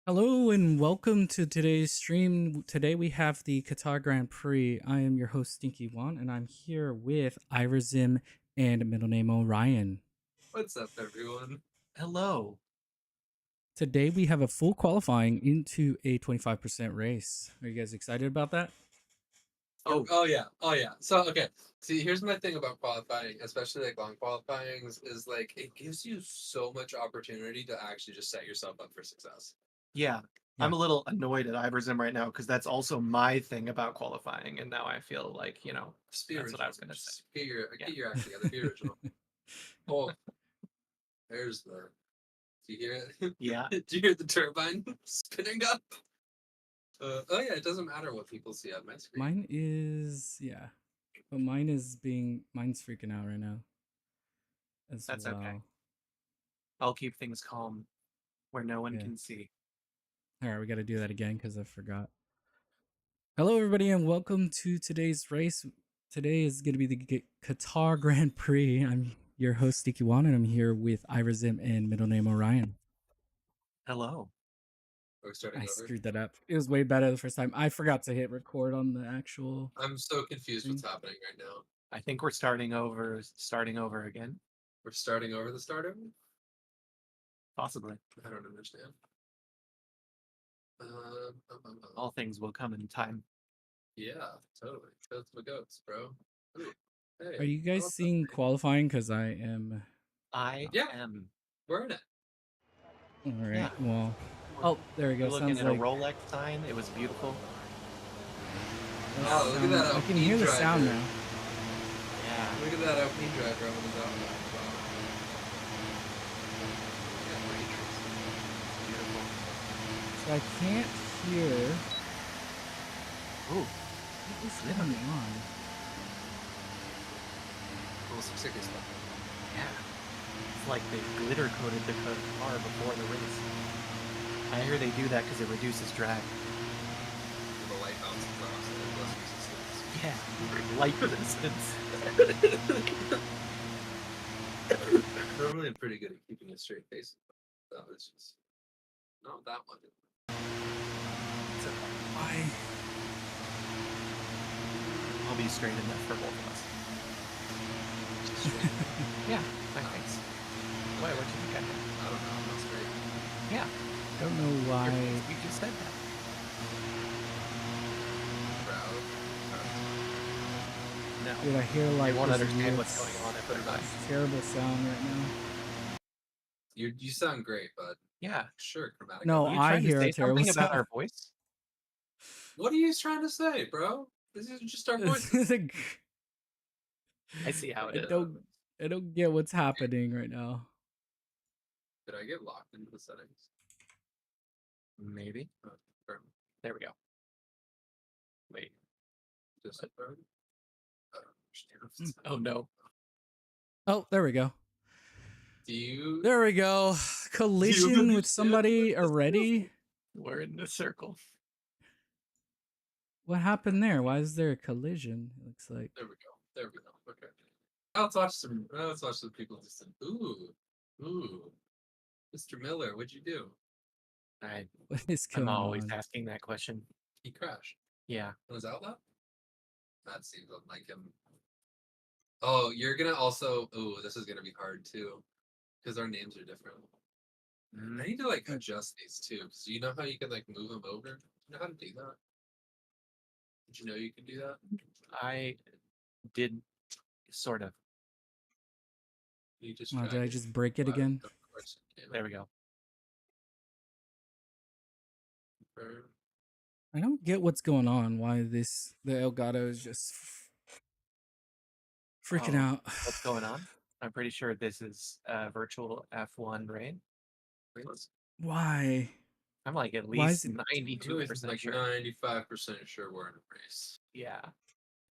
Hello and welcome to today's stream. Today we have the Qatar Grand Prix. I am your host Stinky One, and I'm here with Irazim and middle name Orion. What's up, everyone? Hello. Today we have a full qualifying into a 25% race. Are you guys excited about that? Oh yeah. So okay, see, here's my thing about qualifying, especially like long qualifying, is like it gives you so much opportunity to actually just set yourself up for success. Yeah. I'm a little annoyed at Iversm right now because that's also my thing about qualifying, and now I feel like, Just be that's original. what I was going to say. Just get your act together. Be original. Oh, there's the. Do you hear it? Yeah. Do you hear the turbine spinning up? Oh yeah, it doesn't matter what people see on my screen. Mine is but mine's freaking out right now. That's well. okay. I'll keep things calm where no one can see. All right, we got to do that again because I forgot. Hello, everybody, and welcome to today's race. Today is going to be the Qatar Grand Prix. I'm your host, Sticky Wan, and I'm here with Irazim and middle name Orion. Hello. I screwed that up. It was way better the first time. I forgot to hit record on the actual. I'm so confused what's happening right now. I think we're starting over again. We're starting over the start over? Possibly. I don't understand. All things will come in time. Yeah, totally. That's my goats, bro. Ooh, hey, Are you guys seeing qualifying? Because I am. I am. We're in it. All right. Yeah. Well. Oh, there we go. We're looking at a Rolex sign. It was beautiful. Oh, look at that! I can hear the sound now. Yeah. Look at that Alpine driver on the top. So I can't hear. Ooh. What is going on? Cool, some sicky stuff. Yeah. It's like they glitter coated the car before the race. I hear they do that because it reduces drag. The light bounces across and less resistance. Yeah, light resistance. Normally I'm pretty good at keeping a straight face. That was just not that one. So why? I'll be straight enough for both of us. Yeah, my face. Why? What do you think I did? I don't know. I'm not straight. Yeah. Don't know why. We just said that. Proud. No. Dude, I hear like I won't understand what's going on if they're not. Terrible sound right now. You sound great, bud. Yeah. Sure, chromatic. No, I hear a terrible sound about our voice. What are you trying to say, bro? This is just our voice. I see how it is. I don't get what's happening right now. Did I get locked into the settings? Maybe. There we go. Wait. Just oh no. Oh, there we go. There we go. Collision with somebody already. We're in the circle. What happened there? Why is there a collision? It looks like. There we go. Okay. Let's watch some people just ooh. Mr. Miller, what'd you do? What is going on? I'm always asking that question. He crashed. Yeah. Was that loud? That seems like him. Oh, you're gonna also. Ooh, this is gonna be hard too, because our names are different. I need to like adjust these too. Because you know how you can like move them over. Do you know how to do that? Did you know you can do that? I did, sort of. You just. Did I just break it again? Of course. There we go. I don't get what's going on. Why the Elgato is just freaking out. What's going on? I'm pretty sure this is virtual F1 rain. Why? I'm like at least 92% sure. 95% sure we're in a race. Yeah.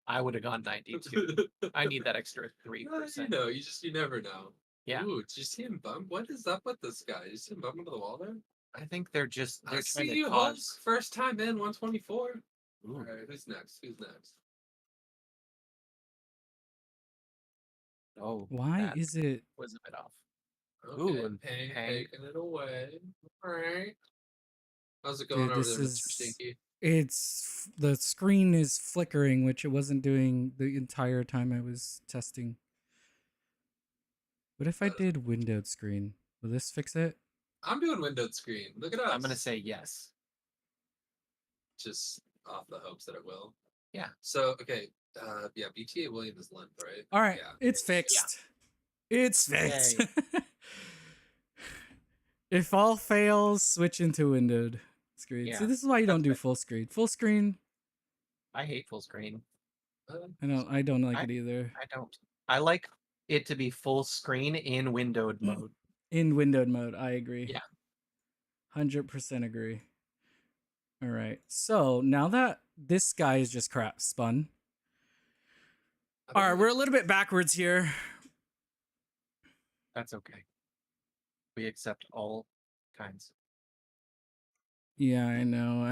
I would have gone 92. I need that extra 3%. You never know. Yeah. Ooh, did you see him bump? What is up with this guy? Did you see him bump into the wall there? I think they're trying see to you, cause... Holmes. First time in 124. Ooh. All right, who's next? Oh, why is it? Was a bit off. Okay, ooh, and taking it away. All right. How's it going Dude, over this there, Mr. is Stinky? the screen is flickering, which it wasn't doing the entire time I was testing. What if I did windowed screen? Will this fix it? I'm doing windowed screen. Look at us. I'm gonna say yes. Just off the hopes that it will. Yeah. So okay, yeah, BTA William is limp, right? All right, Yeah. it's fixed. It's fixed. Yay. If all fails, switch into windowed screen. Yeah, See, this is why you don't that's do good. full screen. Full screen, I hate full screen. I don't like it either. I don't. I like it to be full screen in windowed mode. In windowed mode, I agree. Yeah. 100% agree. All right. So now that this guy is just crap spun. All right, we're a little bit backwards here. That's okay. We accept all kinds. Yeah, I know.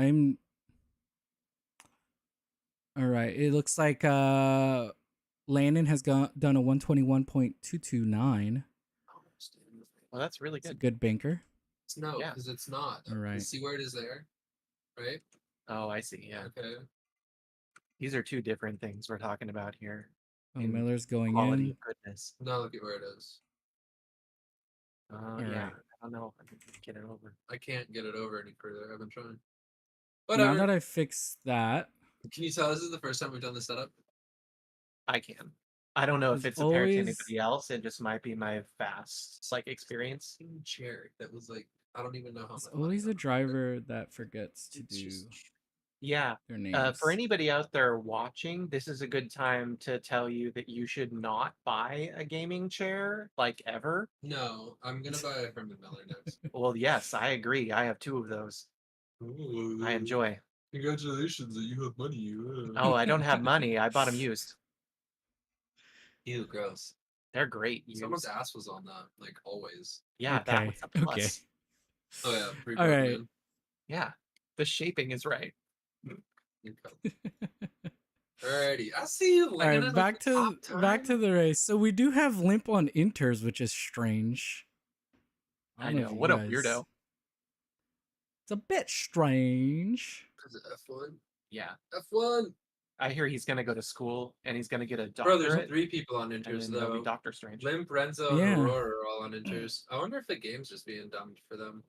All right. It looks like Landon has done a 121.229. Well, that's really It's a good. good banker. No, Yeah. because it's not. All right. See where it is there, right? Oh, I see. Yeah. Okay. These are two different things we're talking about here. Oh, in Miller's going quality in. of goodness. Now look at where it is. Yeah. right. I don't know if I can get it over. I can't get it over any further. I've been trying. Now Whatever. that I fixed that, Can you tell this is the first time we've done the setup? I can. I don't know if There's it's apparent to always- anybody else. It just might be my vast experience. Chair that was like, I don't even know how there's much money always a I'm- driver that forgets to It's do just- Yeah. their names. For anybody out there watching, this is a good time to tell you that you should not buy a gaming chair, like ever. No, I'm gonna buy it from the Miller next. Well, yes, I agree. I have 2 of those. Ooh, I enjoy. Congratulations that you have money. Oh, I don't have money. I bought them used. Ew, gross. They're great. Someone's used. ass was on that, like always. Yeah, that Okay, was a plus. okay. Oh yeah, pretty All broke, right. man. Yeah, the shaping is right. Okay. Alrighty, I see you. All right, back to the race. So we do have limp on inters, which is strange. I don't know. if you What a guys- weirdo. It's a bit strange. Is it F1? Yeah. F1. I hear he's gonna go to school and he's gonna get a Bro, there's doctorate. 3 people on And inters then he'll be though. Doctor Strange. Limp, Renzo, Yeah. and Aurora are all on inters. I wonder if the game's just being dumbed for them.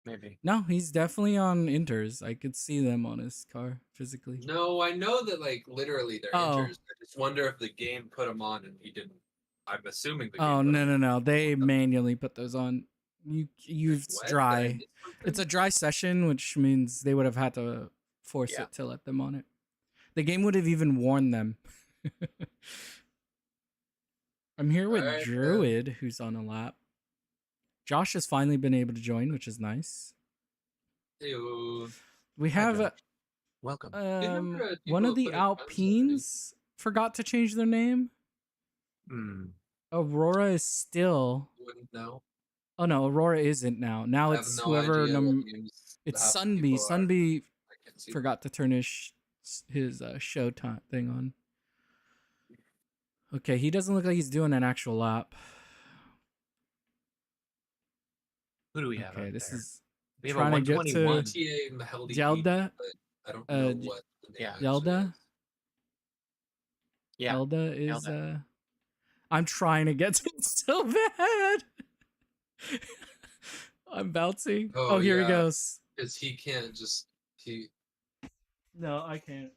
Maybe. No, he's definitely on inters. I could see them on his car physically. No, I know that like literally they're Oh. inters. I just wonder if the game put them on and he didn't. I'm assuming the game. Oh put 'em no on. no no! They manually put those on. It's What? dry. Did I miss It's a something? dry session, which means they would have had to force Yeah. it to let them on it. The game would have even warned them. I'm here with Alright, Druid, who's on a lap. Josh has finally been able to join, which is nice. Ew. We Hi, have Josh. Welcome. Remember, one of people the put in guns already. Alpines forgot to change their name. Hmm. Aurora is still. Wouldn't know. Oh no, Aurora isn't now. Now I have it's no whoever. idea what names It's half the Sunby. people are. Sunby I can't see. forgot to turn his show thing on. Okay, he doesn't look like he's doing an actual lap. Who do we have? Okay, out this there? is We have trying a to get 121. to GTA Mahelde Zelda. but I don't know uh, what the name yeah. actually Zelda. is. Yeah. Elda is Elda. I'm trying to get to it so bad. I'm bouncing. Oh, Oh, here yeah. he goes. Because he can't just he. No, I can't.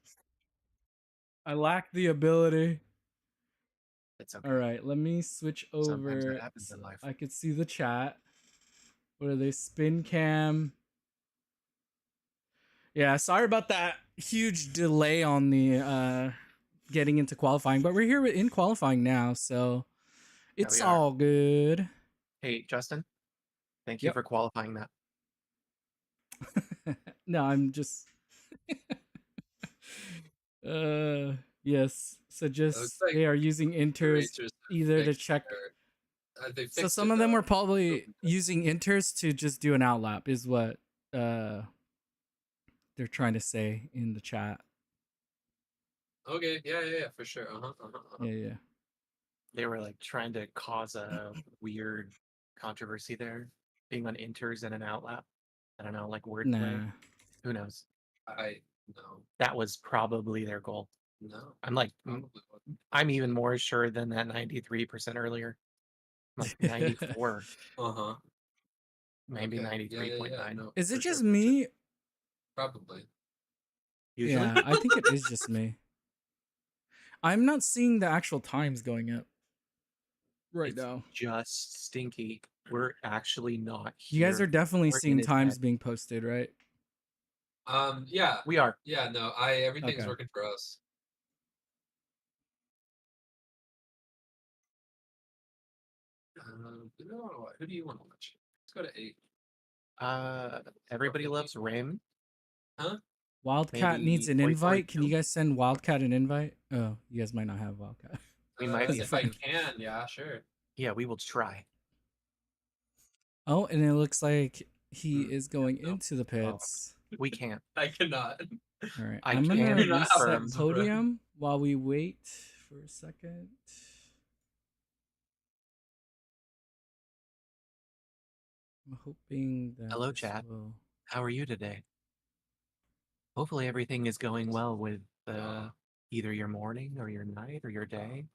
I lack the ability. It's okay. All right, let me switch Sometimes that over. happens in life. I could see the chat. What are they? Spin cam. Yeah, sorry about that huge delay on the getting into qualifying, but we're here in qualifying now, so it's we are. all good. Hey, Justin. Thank you Yep. for qualifying that. No, I'm just yes. So just like they are using inters Racers either to fixed check. they So fixed some it, of them though. were probably using inters to just do an outlap is what they're trying to say in the chat. Okay, yeah, for sure. Yeah. They were like trying to cause a weird controversy there, being on inters and an outlap. I don't know, like wordplay. Nah. Who knows? I no. That was probably their goal. No. I'm like, Probably wasn't. I'm even more sure than that 93% earlier. Like 94, Uh-huh. maybe Okay. 93.9. No, Is for it sure, just for sure. me? Probably. Usually, Yeah, I think it is just me. I'm not seeing the actual times going up right it's now. just stinky. We're actually not You here. guys are definitely We're in seeing his times head. being posted, right? Yeah. We are. Yeah, no, everything's Okay. working for us. Who do you want to watch? Let's go to 8. Everybody loves Rim. Huh? Wildcat Maybe needs an Toy Story invite. Can 2? you guys send Wildcat an invite? Oh, you guys might not have Wildcat. We might be If I offended. can, yeah, sure. Yeah, we will try. Oh, and it looks like he is going no. into the pits. We can't. I cannot. All right, I I'm can gonna You're not reset confirm. podium while we wait for a second. I'm hoping that Hello, this chat. will... How are you today? Hopefully everything is going well with either your morning or your night or your day.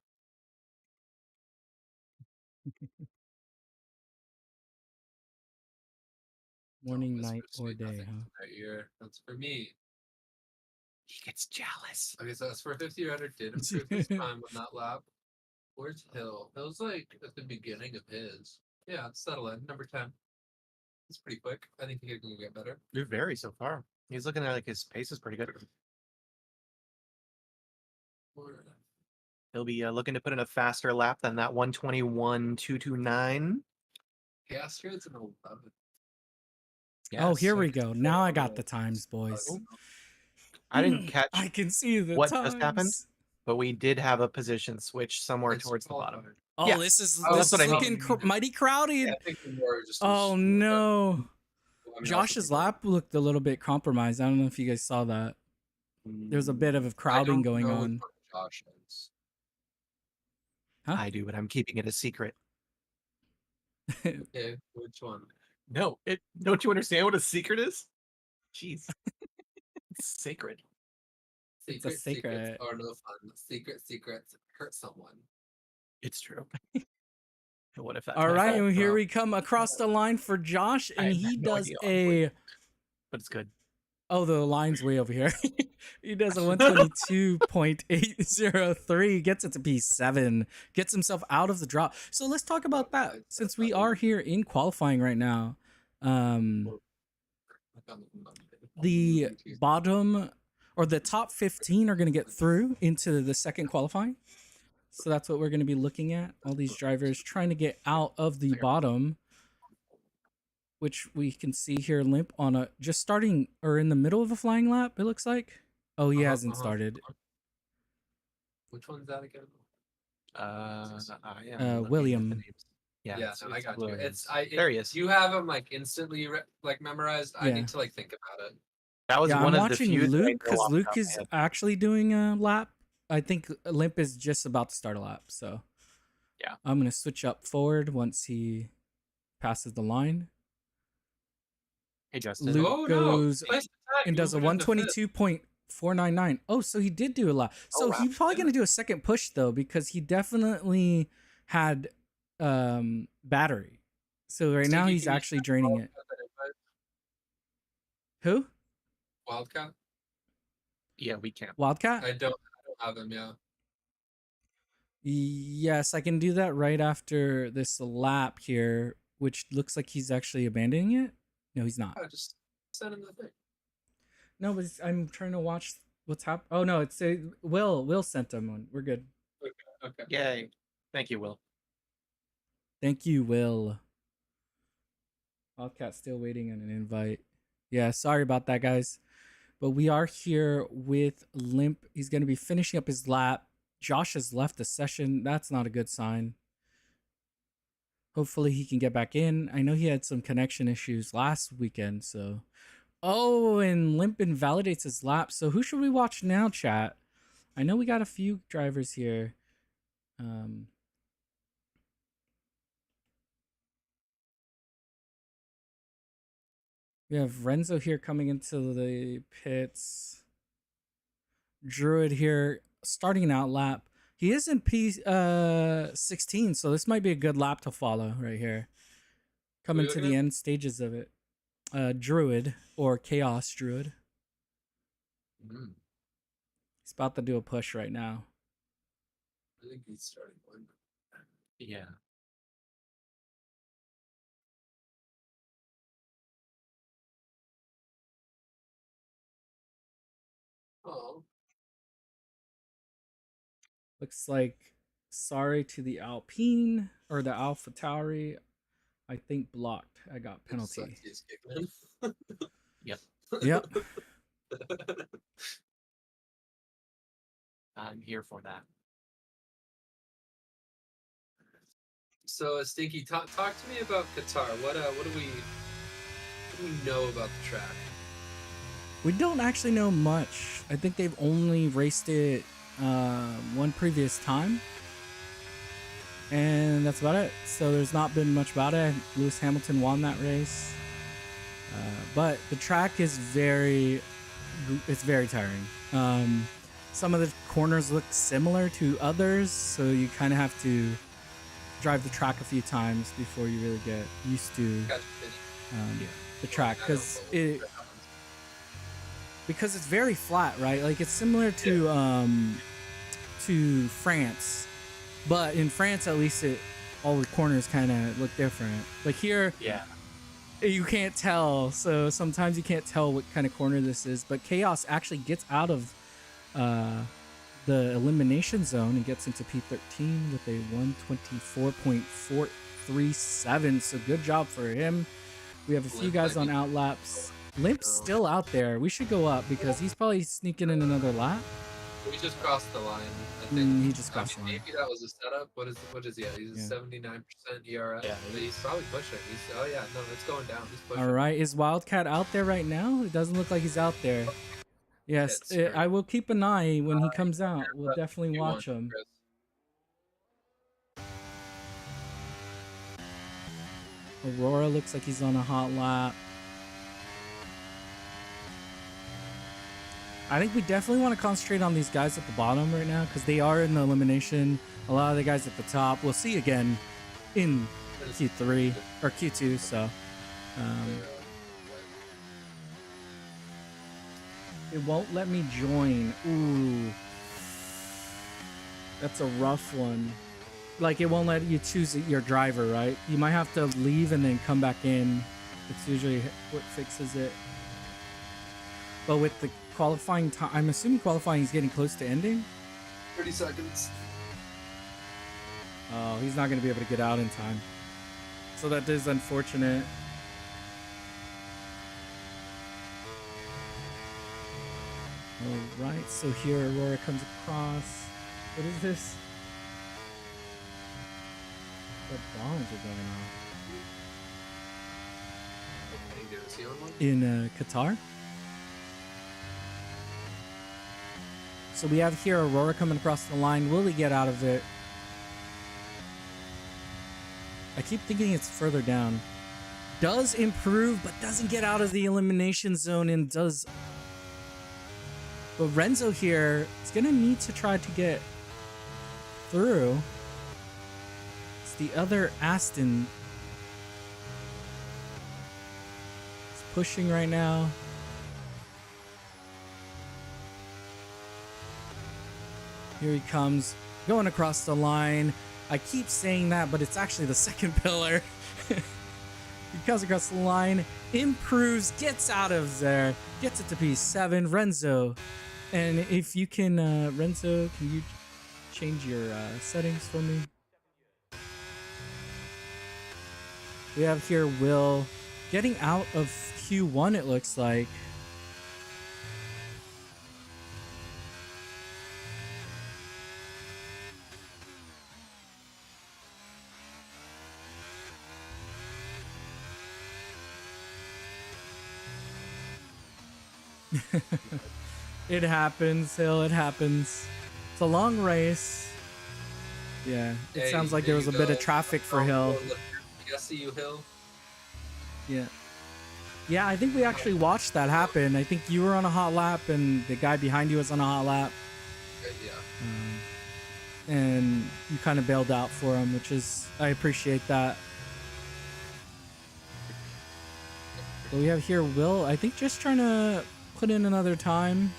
Morning, Don't whisper night, or sweet day, nothings huh? in their ear. That's for me. He gets jealous. Okay, so S03R03 did improve his time on that lap. Where's Hill? Hill's like at the beginning of his. Yeah, it's settle in. Number 10. It's pretty quick. I think he can get better. You're very so far. He's looking at like his pace is pretty good. He'll be looking to put in a faster lap than that 121.229. Astrod's an 11. Oh, here Yes. we go. Now I got the times, boys. Oh, I didn't catch I can see the what times. just happened, but we did have a position switch somewhere It's towards the bottom. qualified. Oh, Yeah. this is Oh, this that's what is I looking mean. mighty crowded. Yeah, I think we were just. Oh no. I mean, also Josh's people- lap looked a little bit compromised. I don't know if you guys saw that. There's a bit of I crowding don't going know on. which one Josh is. Huh? I do, but I'm keeping it a secret. Okay, which one? No, don't you understand what a secret is? Jeez. It's sacred. It's a Secrets secret. are no fun. Secrets hurt someone. It's true. What if that's All my right, fault? and here we come across the line for Josh, I and have he no does idea, honestly. a... But it's good. Oh, the line's way over here. He does a 122.803, gets it to P7, gets himself out of the drop. So let's talk about that, since we are here in qualifying right now. The bottom, or the top 15 are going to get through into the second qualifying. So that's what we're going to be looking at. All these drivers trying to get out of the bottom, which we can see here limp on a just starting or in the middle of a flying lap, it looks like. Oh, he hasn't started. Which one's that again? I am William. looking at the names. Yeah, Yeah, it's, no, I it's got you. Williams. There he is. You have them like instantly like memorized. I Yeah. need to like think about it. That was Yeah, one I'm of the watching few that I Luke know because off the Luke top of is my head. actually doing a lap. I think Limp is just about to start a lap. So Yeah. I'm going to switch up forward once he passes the line. Hey, Justin. Luke Oh goes no! Place attack. and does a Moving into fifth. 122.499. Oh, so he did do a lot. So wow. he's probably Yeah. going to do a second push though, because he definitely had battery. So right now Stinky, he's can you actually check draining it. Wildcat that Who? invite? Wildcat? Yeah, we can't. Wildcat? I don't have him. Yeah. Yes, I can do that right after this lap here, which looks like he's actually abandoning it. No, he's not. I just send him the thing. No, but I'm trying to watch what's happening. Oh no, it's Will sent him one. We're good. Okay. Yay. Thank you, Will. Thank you, Will. Wildcat still waiting on an invite. Yeah, sorry about that, guys. But we are here with Limp. He's going to be finishing up his lap. Josh has left the session. That's not a good sign. Hopefully he can get back in. I know he had some connection issues last weekend, so... Oh, and Limp invalidates his lap. So who should we watch now, chat? I know we got a few drivers here. We have Renzo here coming into the pits. Druid here starting an out lap. He is in P16, so this might be a good lap to follow right here. Coming to the end stages of it. Druid or Chaos Druid. He's about to do a push right now. I think he's starting one. Yeah. Oh. Looks like sorry to the Alpine or the Alpha Tauri. I think blocked. I got penalty. Yep. Yep. I'm here for that. So, Stinky, talk to me about Qatar. What do we know about the track? We don't actually know much. I think they've only raced it one previous time, and that's about it. So there's not been much about it. Lewis Hamilton won that race, but the track is very tiring. Some of the corners look similar to others, so you kind of have to drive the track a few times before you really get used to the track, because it's very flat, right? Like it's similar to France, but in France at least all the corners kind of look different. Like here, you can't tell, so sometimes you can't tell what kind of corner this is. But Chaos actually gets out of the elimination zone and gets into P13 with a 124.437. So good job for him. We have a few guys on out laps. Limp's still out there. We should go up because he's probably sneaking in another lap. We just crossed the line. I think he just crossed the line. Maybe that was a setup. What is he at? He's a 79% ERS. Yeah, He's probably pushing. No, it's going down. He's pushing. All right, is Wildcat out there right now? It doesn't look like he's out there. Yes, I will keep an eye when he comes out. We'll definitely watch him. Aurora looks like he's on a hot lap. I think we definitely want to concentrate on these guys at the bottom right now because they are in the elimination. A lot of the guys at the top we'll see again in Q3 or Q2. So it won't let me join. Ooh, that's a rough one. Like it won't let you choose your driver, right? You might have to leave and then come back in. It's usually what fixes it. But with the qualifying time, I'm assuming qualifying is getting close to ending. 30 seconds. Oh, he's not going to be able to get out in time. So that is unfortunate. All right, so here Aurora comes across. What is this? What bombs are going on? Okay, is he on one? In Qatar. So we have here Aurora coming across the line. Will he get out of it? I keep thinking it's further down. Does improve, but doesn't get out of the elimination zone and does... But Renzo here is going to need to try to get through. It's the other Aston. He's pushing right now. Here he comes, going across the line. I keep saying that, but it's actually the second pillar. He comes across the line, improves, gets out of there, gets it to P7. Renzo. And if you can, Renzo, can you change your settings for me? We have here Will getting out of Q1, it looks like. It happens, Hill. It happens. It's a long race. Yeah, it sounds like there was a bit of traffic for Hill. I see you, Hill. Yeah. Yeah, I think we actually watched that happen. I think you were on a hot lap and the guy behind you was on a hot lap. Yeah. And you kind of bailed out for him, which is, I appreciate that. But we have here Will, I think just trying to put in another time.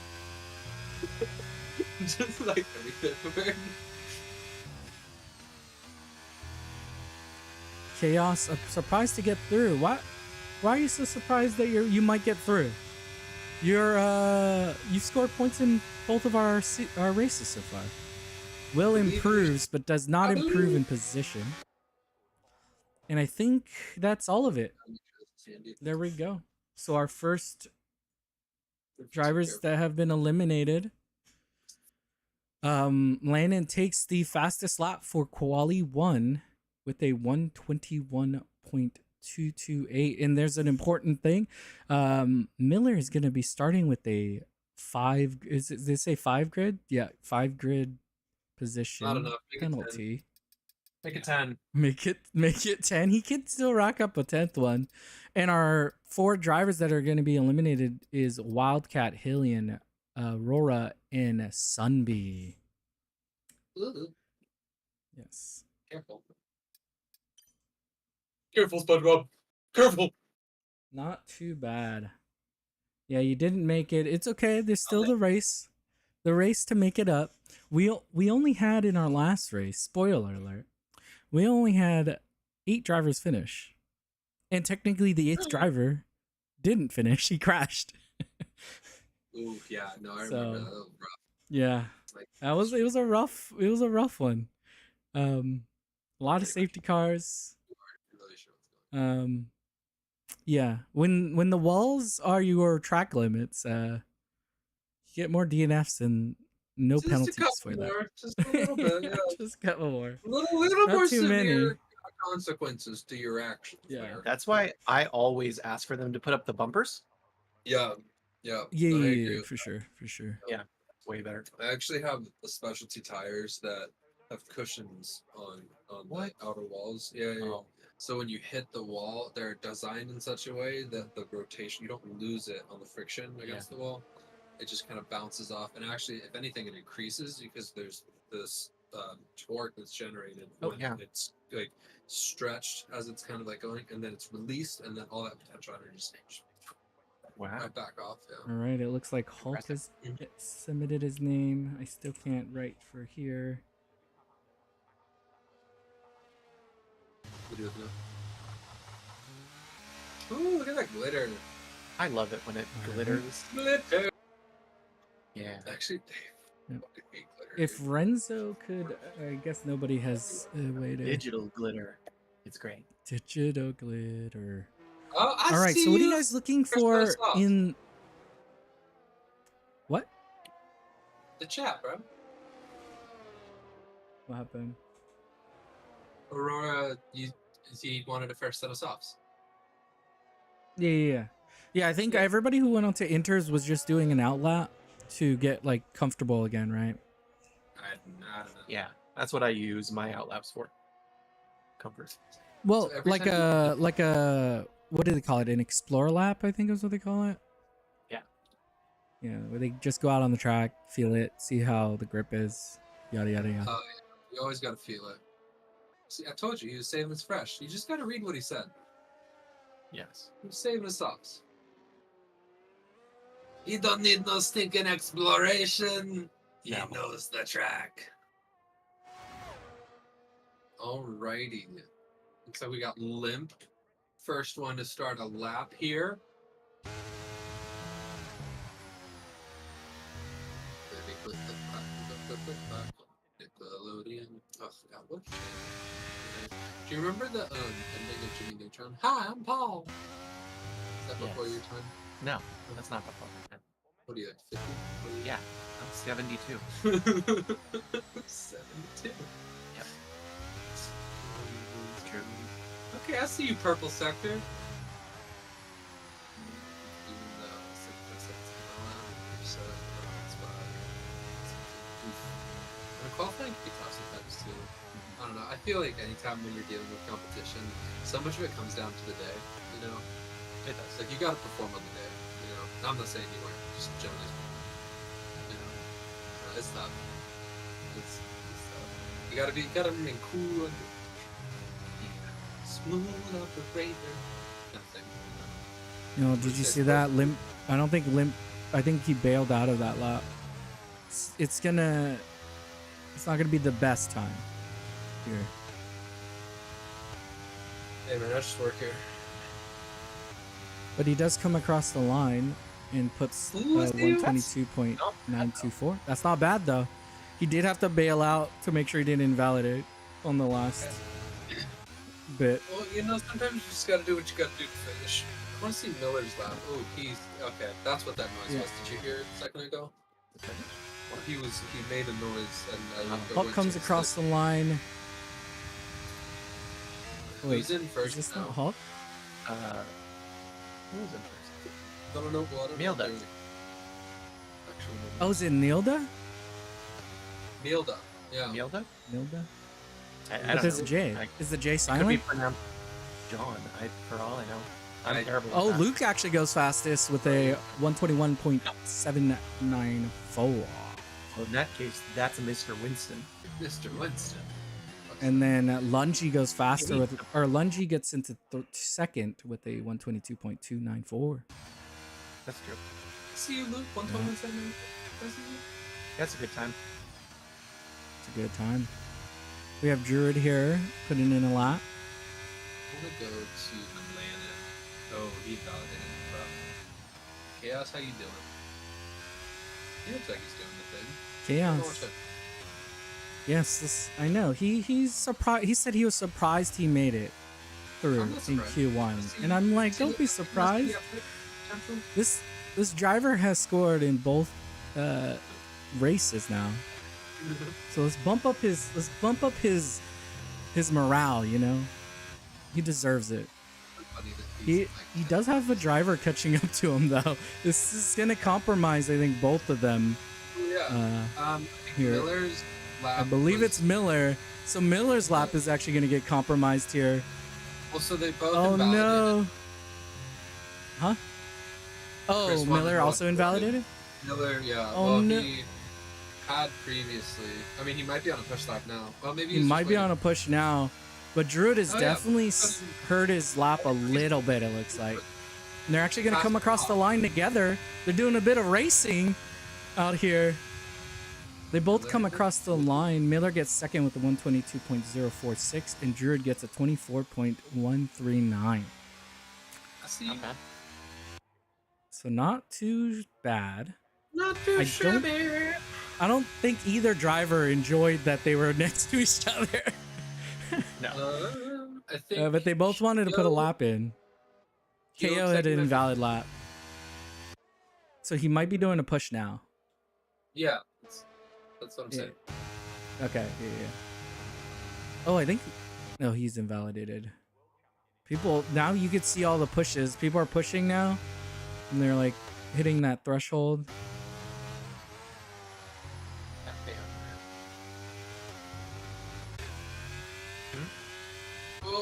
Just like everything. Chaos, surprised to get through. Why are you so surprised that you might get through? You scored points in both of our races so far. Will improves, but does not improve in position. And I think that's all of it. There we go. So our first drivers that have been eliminated. Landon takes the fastest lap for Quali 1 with a 121.228. And there's an important thing. Miller is going to be starting with a 5. Did they say 5 grid? Yeah, 5 grid position. Not enough. Penalty. Make it 10. Make it 10. He can still rack up a 10th one. And our 4 drivers that are going to be eliminated is Wildcat, Hillian, Aurora, and Sunbee. Ooh, Yes. careful. Careful, SpongeBob. Careful. Not too bad. Yeah, you didn't make it. It's okay. There's still the race. The race to make it up. We only had in our last race, spoiler alert, we only had 8 drivers finish. And technically the 8th driver didn't finish. He crashed. Ooh, yeah, no, I remember that. That was rough. Yeah. Like, It was a rough one. A lot of safety cars. really sure what's going on. Yeah. When the walls are your track limits, you get more DNFs and no Just a penalties couple for that. more, just a little bit, yeah. Just a couple more. A little Not more too many. severe consequences to your actions. Yeah. there. That's why I always ask for them to put up the bumpers. Yeah, yeah. Yeah, I yeah, agree yeah, with for sure, for sure. Way better. I actually have the specialty tires that have cushions on What? the outer walls. Yeah, yeah. Oh. So when you hit the wall, they're designed in such a way that the rotation, you don't lose it on the friction against the wall. It just kind of bounces off, and actually, if anything, it increases because there's this torque that's generated when it's like stretched as it's kind of like going, and then it's released, and then all that potential energy just Wow. right back off. Yeah. All right, it looks like Hulk has submitted his name. I still can't write for here. What do you do? Ooh, look at that glitter. I love it when it glitters. Glitter. Yeah. Actually, they Yep. fucking hate glitter. If dude. Renzo could, I guess nobody has a way to. Digital glitter. It's great. Digital glitter. Oh, I All right, see so what are you you. guys looking First for class off. in what? The chat, bro. What happened? Aurora, he wanted a first set of softs. Yeah, I think everybody who went on to inters was just doing an outlap to get like comfortable again, right? I don't know. Yeah. That's what I use my outlaps for. Comfort. Well, So every like time a what do they call it? An explorer lap, I think is what they call it. Yeah. Yeah, where they just go out on the track, feel it, see how the grip is, yada yada yada. You always got to feel it. See, I told you, he was saving his fresh. You just got to read what he said. Yes. He was saving his softs. He don't need no stinking exploration. He No. knows the track. Alrighty. Looks like we got Limp. First one to start a lap here. Nickelodeon. Oh, God, what? Do you remember the ending of Jimmy Neutron? Hi, I'm Paul. Is that before Yes. your time? No, that's not the fun. What are you, like 50? Yeah. I'm 72. 72. Yep. It's true. Okay, I see you, Purple Sector. Even though and qualifying can be tough sometimes too. I don't know. I feel like anytime when you're dealing with competition, so much of it comes down to the day, you know? It does. Like you gotta perform on the day. You know, I'm not saying you weren't, just generally speaking. You know, it's tough. It's tough. You gotta remain cool and smooth operator. Kind of thing. You know, did you see that? I don't think I think he bailed out of that lap. It's not gonna be the best time here. Hey man, I just work here. But he does come across the line and puts 122.924. That's not bad though. He did have to bail out to make sure he didn't invalidate on the last bit. Well, you know, sometimes you just gotta do what you gotta do to finish. I want to see Miller's lap. Oh, he's okay. That's what that noise was. Did you hear it a second ago? He made a noise and Hulk comes across the line. Wait, who's in first? Is this now? not Hulk? Who was in first? I don't know. Well, I don't know. Mielda. Oh, is it Nilda? Mielda. Yeah. Mielda? Nilda? I But don't there's know. a J. Is the J Could be silent? pronounced John. For all I know. I'm terrible. Oh, with that. Luke actually goes fastest with a 121.794. Well, in that case, that's a Mr. Winston. Mr. Winston. And then Lungy goes faster with, or Lungy gets into second with a 122.294. That's true. See you, Luke. 127. That's a good time. It's a good time. We have Druid here putting in a lap. I'm gonna go to Atlanta. Oh, he validated the problem. Chaos, how you doing? He looks like he's doing the thing. Chaos. Yes, I know. He's surprised. He said he was surprised he made it through in Q1, and I'm like, don't be surprised. This driver has scored in both races now, so let's bump up his morale. You know, he deserves it. He does have a driver catching up to him though. This is gonna compromise, I think, both of them. Yeah. Here. Miller's lap I believe it's Miller. So Miller's lap is actually going to get compromised here. Well, so they both Oh invalidated. no. Huh? Oh, Chris won Miller the also vote. invalidated? Miller, yeah. Oh, well, no. he had previously. I mean, he might be on a push lap now. Well, maybe He might be on a push now. But Druid has definitely hurt his lap a little bit, it looks like. And they're actually going to come across the line together. They're doing a bit of racing out here. They both come across the line. Miller gets second with a 122.046, and Druid gets a 24.139. I see. Not bad. So not too bad. Not too shabby. I don't think either driver enjoyed that they were next to each other. No. I think. But they both wanted to put a lap in. He looks KO like had he an might- invalid lap. So he might be doing a push now. Yeah. That's what I'm saying. Okay, yeah. Oh, I think... No, he's invalidated. People... Now you can see all the pushes. People are pushing now. And they're like hitting that threshold.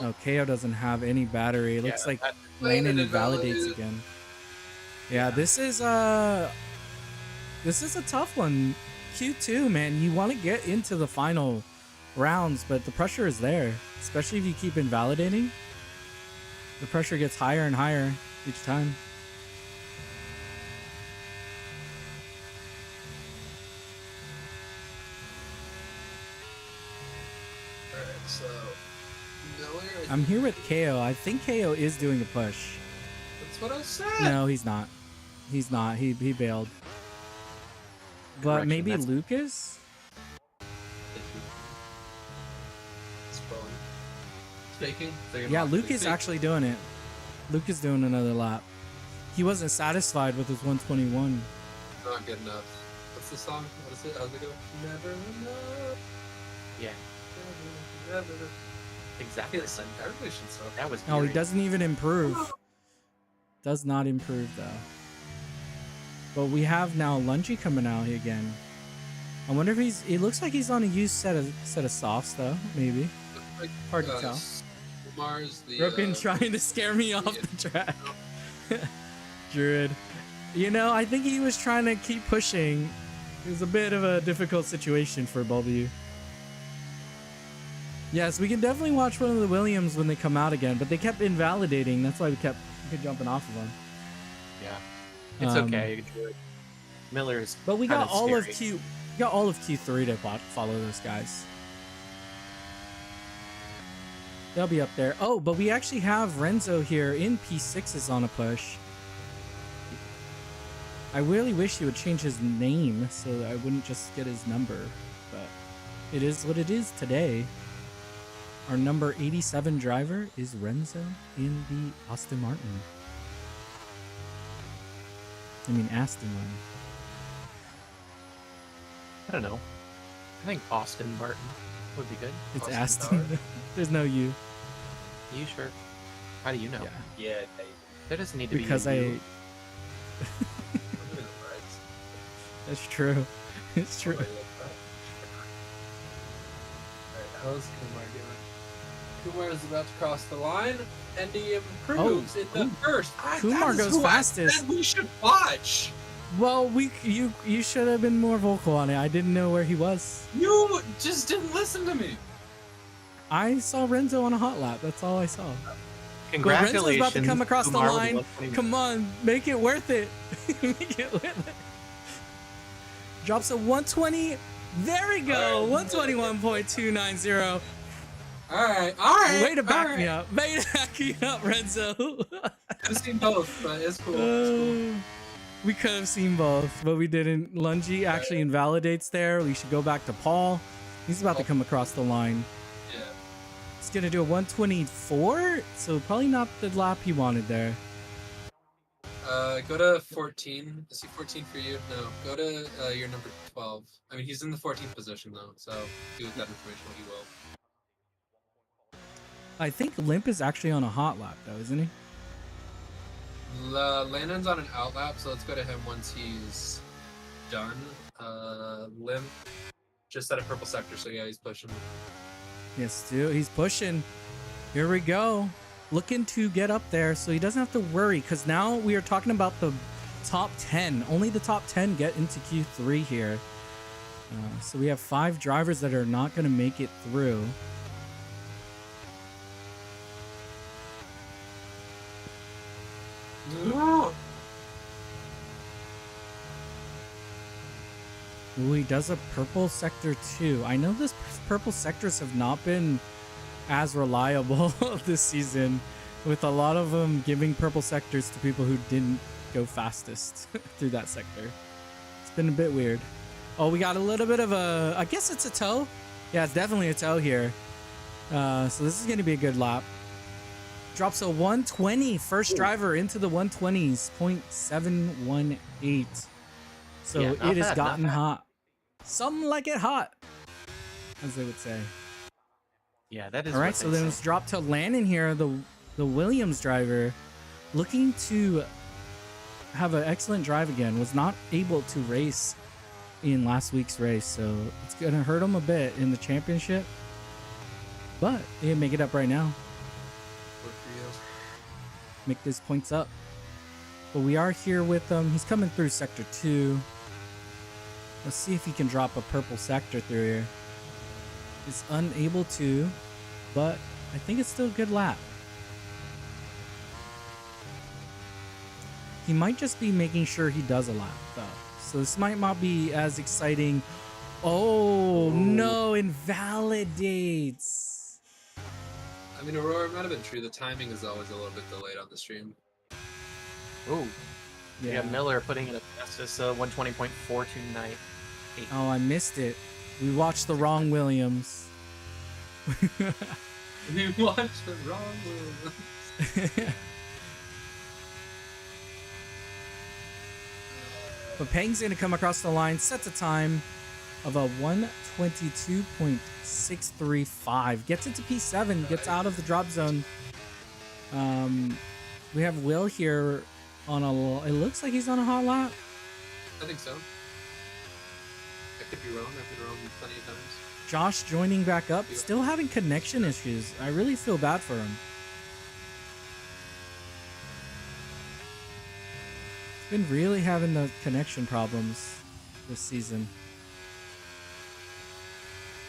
No, KO doesn't have any battery. It looks like Landon invalidates again. Yeah, this is a tough one. Q2, man, you want to get into the final rounds, but the pressure is there, especially if you keep invalidating. The pressure gets higher and higher each time. Alright, so Miller. I'm here with KO. I think KO is doing a push. That's what I said. No, he's not. He's not. He bailed. But Correction, maybe that's- Lucas? Faking? Yeah, Luke is actually doing it. Luke is doing another lap. He wasn't satisfied with his 121. Not good enough. What's the song? What is it? How's it go? Never enough. Yeah. Never, never. Exactly the same. Everybody should stop. That was. Oh, he eerie. doesn't even improve. Does not improve though. But we have now Lungy coming out again. I wonder if he's. It looks like he's on a used set of softs though. Maybe. Like, Hard to tell. Mars, the Broken trying to scare me off the track. Druid. You know, I think he was trying to keep pushing. It was a bit of a difficult situation for both of you. Yes, we can definitely watch one of the Williams when they come out again, but they kept invalidating. That's why we kept jumping off of them. Yeah, it's okay. Miller's. But we got all scary. of got all of Q3 to follow those guys. They'll be up there. Oh, but we actually have Renzo here in P6s on a push. I really wish he would change his name so that I wouldn't just get his number, but it is what it is today. Our number 87 driver is Renzo in the Aston Martin. I mean Aston Martin. I don't know. I think Austin Martin would be good. It's Austin Aston. There's no U. You sure? How do you know? Yeah. Yeah, There doesn't need to Because be a I... U. That's true. It's true. Alright, how's Kumar doing? Kumar is about to cross the line, and he improves in the first. Kumar that is goes who I fastest. said we should watch. Well, you should have been more vocal on it. I didn't know where he was. You just didn't listen to me. I saw Renzo on a hot lap. That's all I saw. Congratulations. Renzo's about to come across the Kumar with line. 120. Come on, make it worth it. Make it worth it. Drops a 120. There we go. 121.290. All right. Way to back me up. Way to back me up, Renzo. I've seen both, but it's cool. It's cool. We could have seen both, but we didn't. Lungy actually invalidates there. We should go back to Paul. He's about to come across the line. Yeah. He's going to do a 124, so probably not the lap he wanted there. Go to 14. Is he 14 for you? No. Go to your number 12. I mean, he's in the 14th position though, so do with that information what you will. I think Limp is actually on a hot lap though, isn't he? Landon's on an out lap, so let's go to him once he's done. Limp just at a purple sector, so yeah, he's pushing. Yes, dude, he's pushing. Here we go. Looking to get up there so he doesn't have to worry, because now we are talking about the top 10. Only the top 10 get into Q3 here. So we have 5 drivers that are not going to make it through. No. Ooh, he does a purple sector too. I know this purple sectors have not been as reliable this season, with a lot of them giving purple sectors to people who didn't go fastest through that sector. It's been a bit weird. Oh, we got a little bit of a, I guess it's a tow. Yeah, it's definitely a tow here. So this is going to be a good lap. Drops a 120, first driver into the 120s, 0.718. So Yeah, not it has bad, not gotten bad. hot. Some like it hot, as they would say. Yeah, that is. All right, what so they then say. let's drop to Landon here, the Williams driver, looking to have an excellent drive again. Was not able to race in last week's race, so it's gonna hurt him a bit in the championship. But he'll make it up right now. Good for you. Make these points up. But we are here with him. He's coming through sector 2. Let's see if he can drop a purple sector through here. He's unable to, but I think it's still a good lap. He might just be making sure he does a lap though. So this might not be as exciting. Oh no, invalidates. I mean, Aurora might have been true. The timing is always a little bit delayed on the stream. Ooh. Yeah, Miller putting in a fastest 120.429. Oh, I missed it. We watched the wrong Williams. We watched the wrong one. But Peng's going to come across the line, sets a time of a 122.635. Gets into P7, gets out of the drop zone. We have Will here on a... It looks like he's on a hot lap. I think so. I could be wrong. I've been wrong plenty of times. Josh joining back up, still having connection issues. I really feel bad for him. Been really having the connection problems this season.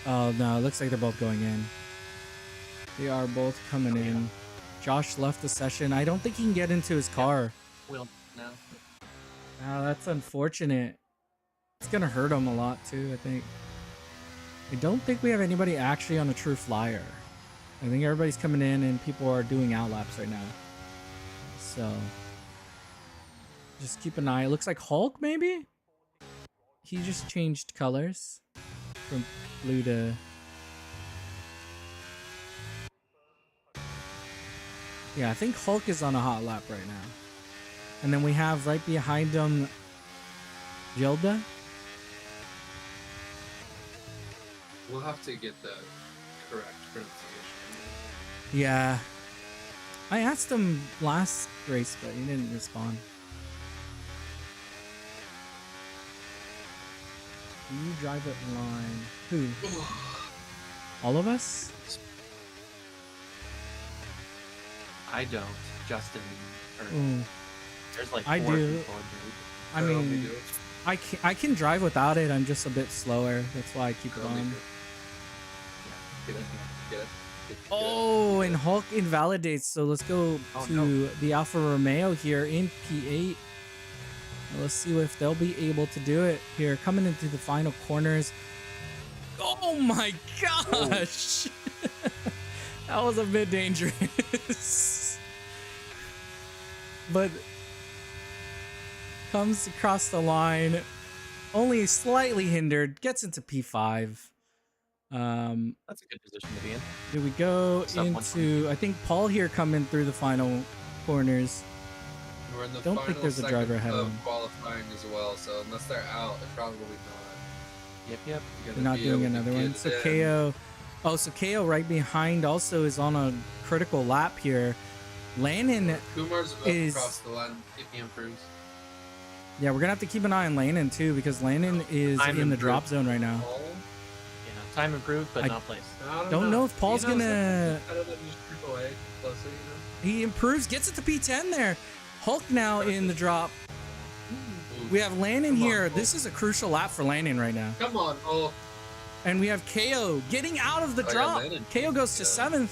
Oh no, it looks like they're both going in. They are both coming in. Josh left the session. I don't think he can get into his car. Will now. Ah, that's unfortunate. It's gonna hurt him a lot too, I think. I don't think we have anybody actually on a true flyer. I think everybody's coming in and people are doing outlaps right now. So just keep an eye. It looks like Hulk maybe? He just changed colors from blue to... Yeah, I think Hulk is on a hot lap right now. And then we have right behind him Gilda. We'll have to get the correct pronunciation. Yeah. I asked him last race, but he didn't respond. Do you drive it line? Who? All of us? I don't. Justin. Or, Ooh. there's like I 4 do. people, dude. I mean, I can drive without it. I'm just a bit slower. That's why I keep it on. Get it. Oh, and Hulk invalidates. So let's go to the Alfa Romeo here in P8. Let's see if they'll be able to do it here. Coming into the final corners. Oh my gosh! That was a bit dangerous. But comes across the line, only slightly hindered, gets into P5. That's a good position to be in. Do we go Sub into, I think Paul here coming through the final corners. We're in the Don't think final there's a driver segment ahead of of him. qualifying as well, so unless they're out, they're probably not. Yep. You're They're gonna not be doing able to another get one. it So in. KO. Oh, so KO right behind also is on a critical lap here. Landon, Kumar's about is- to cross the line if he improves. yeah, we're gonna have to keep an eye on Landon too, because Landon is I'm in the improved. drop zone right now. Paul? Yeah. Time improved, but I not place. I don't know if Paul's He knows gonna- that. I don't know, just creep away closer, He improves, gets it to P10 there. Hulk now in the drop. Ooh, We have Landon Come on, here. Hulk. This is a crucial lap for Landon right now. Come on, Hulk. And we have KO getting out of the Oh, yeah, drop. Landon. KO goes to Yeah. 7th.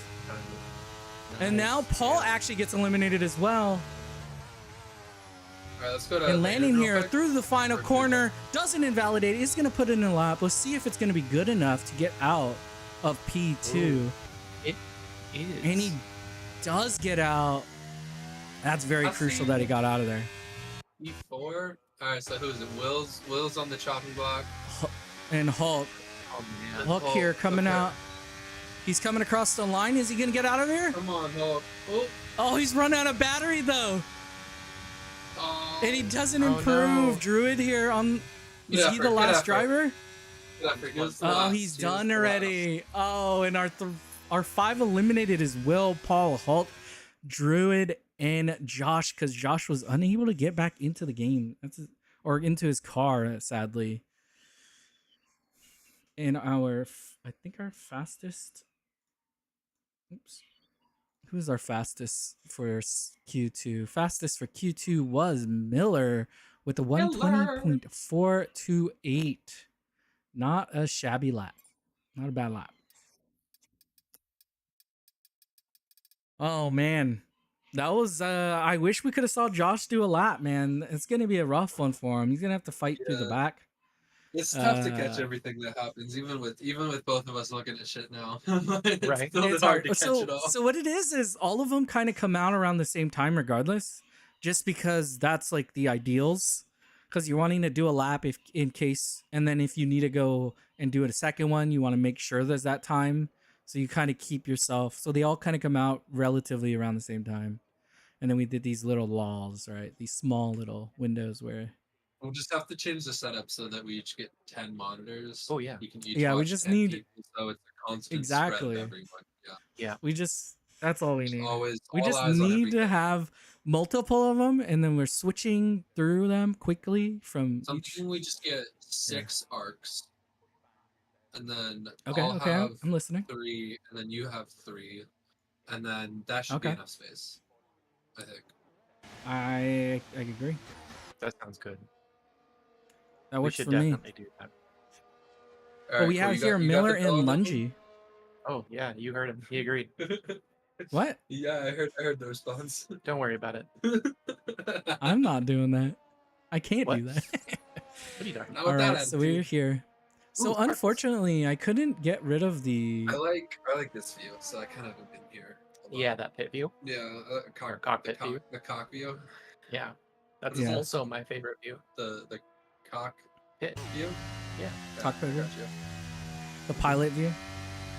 And Nice. now Paul actually gets eliminated as well. All right, let's go to And Landon landing real here quick. through the final Or two. corner, doesn't invalidate. It's going to put it in a lap. Let's see if it's going to be good enough to get out of P2. Ooh. It is. And he does get out. That's very I've crucial seen- that he got out of there. E4. All right, so who is it? Will's on the chopping block. And Hulk. Oh, man. Hulk Hulk, here coming okay. out. He's coming across the line. Is he going to get out of here? Come on, Hulk. Oh, Oh, he's run out of battery though. oh. And he doesn't Oh, improve. no. Druid here on... Is Good he effort, the good last effort. driver? Good effort, he was the Oh, last. he's He was done the already. Oh, and our 5 eliminated is Will, Paul, Hulk, Druid, and Josh, because Josh was unable to get back into the game. Or into his car, sadly. And I think our fastest... Oops. Who's our fastest for Q2? Fastest for Q2 was Miller with a 120.428. Not a shabby lap. Not a bad lap. Oh man. That was I wish we could have saw Josh do a lap, man. It's gonna be a rough one for him. He's gonna have to fight through the Yeah. back. It's tough to catch Uh, everything that happens, even with both of us looking at shit now. It's Right. still It's hard hard. to catch it all. So what it is all of them kind of come out around the same time regardless, just because that's like the ideals. Because you're wanting to do a lap if in case, and then if you need to go and do it a second one, you want to make sure there's that time. So you kind of keep yourself. So they all kind of come out relatively around the same time. And then we did these little laws, right? These small little windows where... We'll just have to change the setup so that we each get 10 monitors. Oh, yeah. We can each Yeah, we watch just 10 need- people, so it's a constant Exactly. spread of everyone. Yeah. That's all we need. Always We all just eyes on need everything. to have multiple of them, and then we're switching through them quickly from each. Something we just get 6 arcs, and then Okay, I'll okay, have I'm listening. 3, and then you have 3, and then that should be Okay. enough space, I think. I agree. That sounds good. That We works should for me. definitely do that. All But right, we cool. have You got- here you got Miller the and bill? Lungy. Oh yeah, you heard him. He agreed. What? Yeah, I heard the response. Don't worry about it. I'm not doing that. I can't do What? that. What are you talking Not about? with All that right, so we're attitude. here. So Ooh, sparkles. unfortunately, I couldn't get rid of the. I like this view, so I kind of have been here. a lot. Yeah, that pit view. Yeah, cockpit view. The cock view. Yeah, that's Yeah. also my favorite view. The cock Pit. view. Yeah. Cockpit view? Gotcha. The pilot view.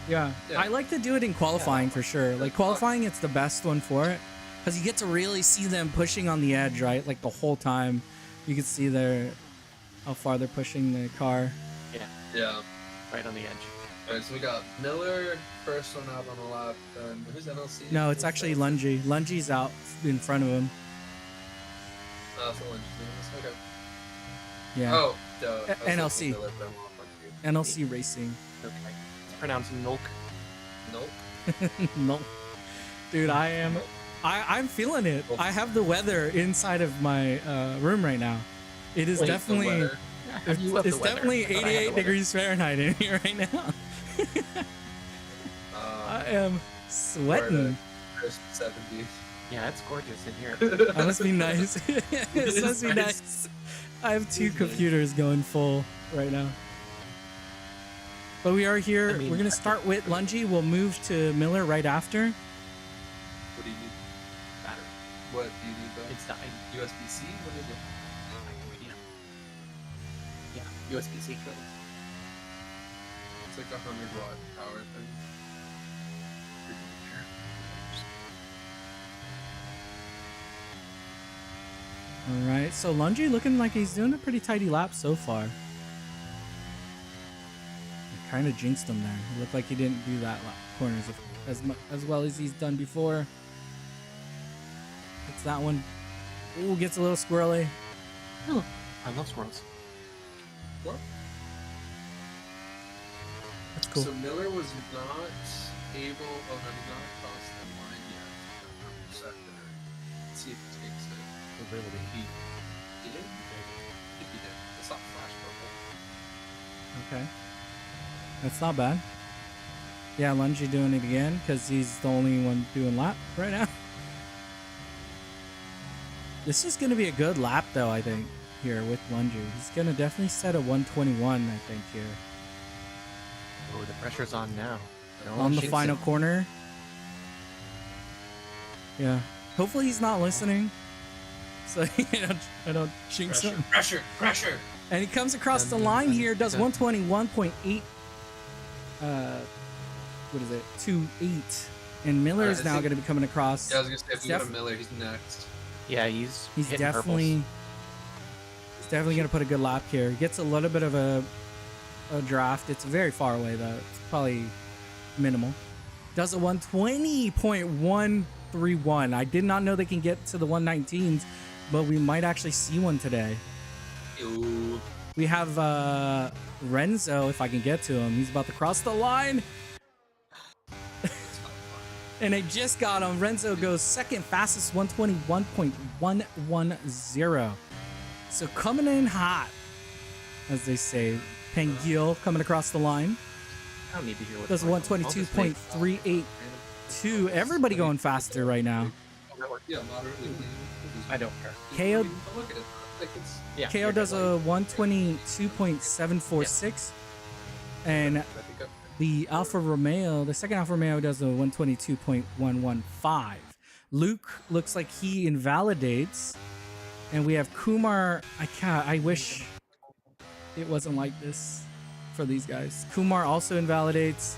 Yeah. Yeah. I like to do it in qualifying for sure. Like qualifying, it's the best one for it because you get to really see them pushing on the edge, right? Like the whole time, you can see how far they're pushing the car. Yeah. Right on the edge. All right, so we got Miller first one out on the lap. Then who's NLC? No, it's actually Lungy. Lungy's out in front of him. Oh, so Lungy's doing this. Okay. Yeah. Oh, duh. I was thinking NLC. Miller, but I'm off on you. NLC Racing. Okay. It's pronounced Nulk. Nope. No, dude, I'm feeling it. I have the weather inside of my room right now. It is Wait, the definitely. weather. It's definitely 88 degrees Fahrenheit in here right now. I am We're sweating. at crisp 70s. Yeah, it's gorgeous in here. That must be nice. It must be nice. I have two computers going full right now. But we are here. I mean, We're going to start with Lungy. We'll move to Miller right after. What do you need? Battery. What do you need though? It's dying. USB-C? What is it? Yeah, USB-C. It's like a 100-watt power thing. All right. So Lungy looking like he's doing a pretty tidy lap so far. Kind of jinxed him there. It looked like he didn't do that corners as well as he's done before. It's that one. Ooh, gets a little squirrely. Oh, I love squirrels. What? That's cool. So Miller was not able. Oh no, he's not across that line yet. Sector. Let's see if he takes it. Really? He did. I think he did. It's not flash purple. Okay. That's not bad. Yeah, Lungy doing it again because he's the only one doing lap right now. This is going to be a good lap though, I think, here with Lungy. He's going to definitely set a 121, I think, here. Oh, the pressure's on now. Don't On the jinx final it. corner. Yeah. Hopefully he's not listening. So I don't jinx him. Pressure. And he comes across the line here, does 121.8. What is it? 2.8. And Miller is I now think- going to be coming across. Yeah, I was gonna say if we go to Def- Miller, he's next. Yeah, he's He's hitting definitely going to put a good lap here. He gets a little bit of a draft. It's very far away though. It's probably minimal. Does a 120.131. I did not know they can get to the 119s, but we might actually see one today. Ooh. We have Renzo, if I can get to him. He's about to cross the line. And they just got him. Renzo goes second fastest, 121.110. So coming in hot, as they say. Pengil coming across the line. I don't need to hear what Does 122.382. Everybody going faster right now. Yeah, moderately. I don't care. KO, Look at it. Like it's, Yeah, KO you're does good. a 122.746. And I think I'm- the Alfa Romeo, the second Alfa Romeo does a 122.115. Luke looks like he invalidates. And we have Kumar. I wish it wasn't like this for these guys. Kumar also invalidates.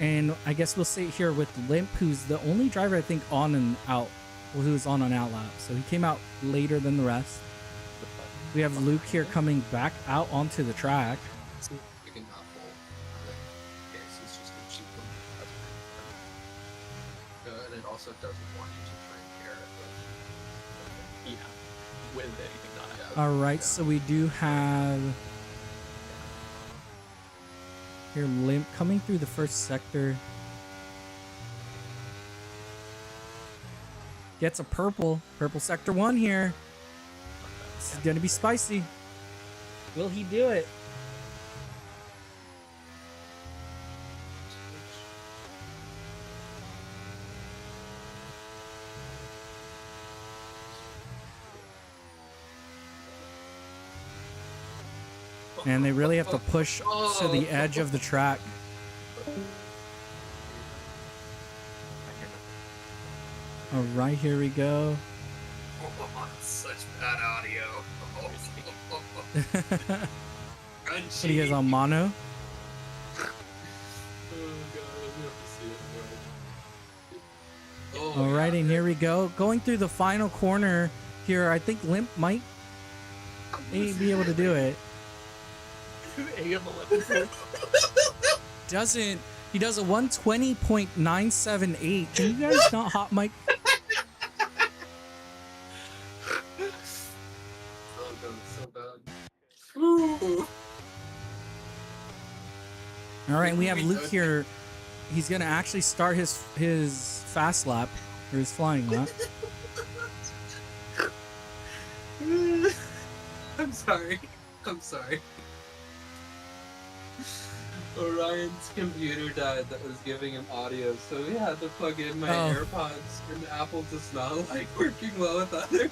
And I guess we'll sit here with Limp, who's the only driver I think on and out, well, who was on an out lap. So he came out later than the rest. We have Luke here coming back out onto the track. we can not pull. Okay, so it's just gonna cheat them. That's pretty good. And it also doesn't want you to try and pair it Yeah, with anything not with. All right, so we do have here Limp coming through the first sector. Gets a purple sector 1 here. It's gonna be spicy. Will he do it? And they really have to push to the edge of the track. All right, here we go. Oh, such bad audio. What are you guys on mono? Oh god, we have to see it, bro. Oh, All right, and here we go. Going through the final corner here. I think Limp might be able to do it. Doesn't he does a 120.978. Can you guys not hot mic? So bad. Ooh. All right, we have Luke here. He's gonna actually start his fast lap or his flying lap. I'm sorry. Orion's computer died that was giving him audio, so we had to plug in my AirPods, and Apple does not like working well with other.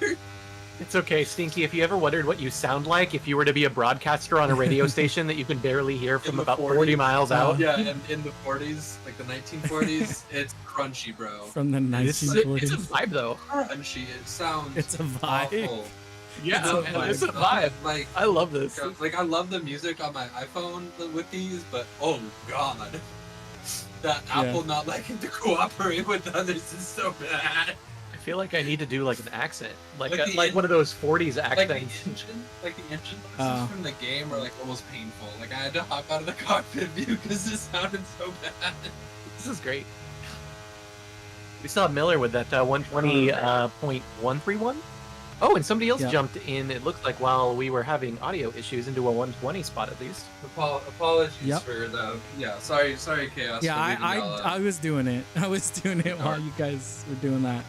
It's okay, Stinky. If you ever wondered what you sound like if you were to be a broadcaster on a radio station that you can barely hear from about 40 miles out. Yeah, and in the 40s, like the 1940s, it's crunchy, bro. From the It's 1940s. a vibe, though. Crunchy. It sounds. It's a vibe. Awful. Yeah, it's a vibe. Like, I love this. Like, I love the music on my iPhone with these, but oh god, that Apple not liking to cooperate with others is so bad. I feel like I need to do like an accent, like Like one of those 40s Like the accents. engine noises from the game are like almost painful. Like I had to hop out of the cockpit view because it sounded so bad. This is great. We saw Miller with that 120.131. Oh, and somebody else jumped in, it looked like, while we were having audio issues, into a 120 spot at least. Apologies for the sorry Chaos. Yeah, for leaving y'all out. I was doing it. I was doing it while you guys were doing that.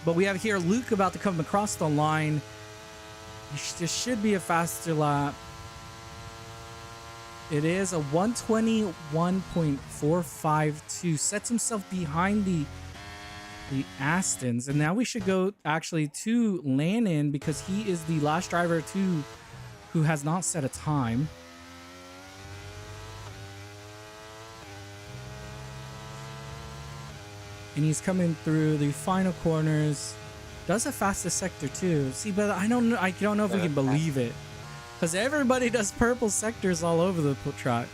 But we have here Luke about to come across the line. This should be a faster lap. It is a 121.452. Sets himself behind the Astons, and now we should go actually to Lannon because he is the last driver who has not set a time. And he's coming through the final corners. Does a fastest sector too. See, but I don't know if we can believe it, because everybody does purple sectors all over the track.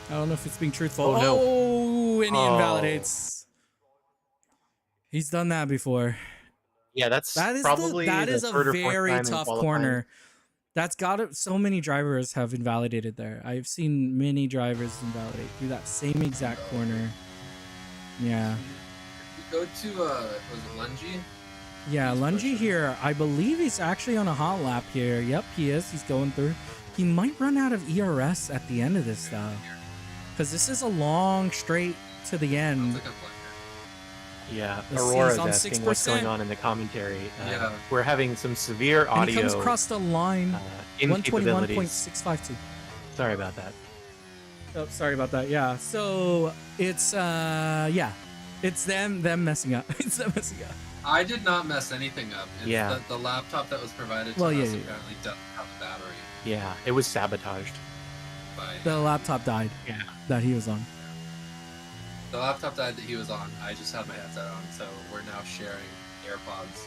I don't know if it's being truthful. Oh, no. Oh, and he invalidates. He's done that before. Yeah, that is probably that is a third or fourth very time in tough qualifying. corner. That's got it. So many drivers have invalidated there. I've seen many drivers invalidate through that same exact corner. Yeah. Go to was it Lungy? Yeah, Lungy here. I believe he's actually on a hot lap here. Yep, he is. He's going through. He might run out of ERS at the end of this though, because this is a long straight to the end. Yeah, The Aurora's C's on asking what's 6%. going on in the commentary. Yeah. We're having some severe And audio he comes across the line. incapabilities. 121.652. Sorry about that. Oh, sorry about that. Yeah. So it's it's them messing up. It's them messing up. I did not mess anything up. It's Yeah. the laptop that was provided to Well, us yeah. apparently doesn't have a battery. Yeah, it was sabotaged. By The laptop died Yeah. that he was on. the laptop that he was on, I just had my headset on, so we're now sharing AirPods.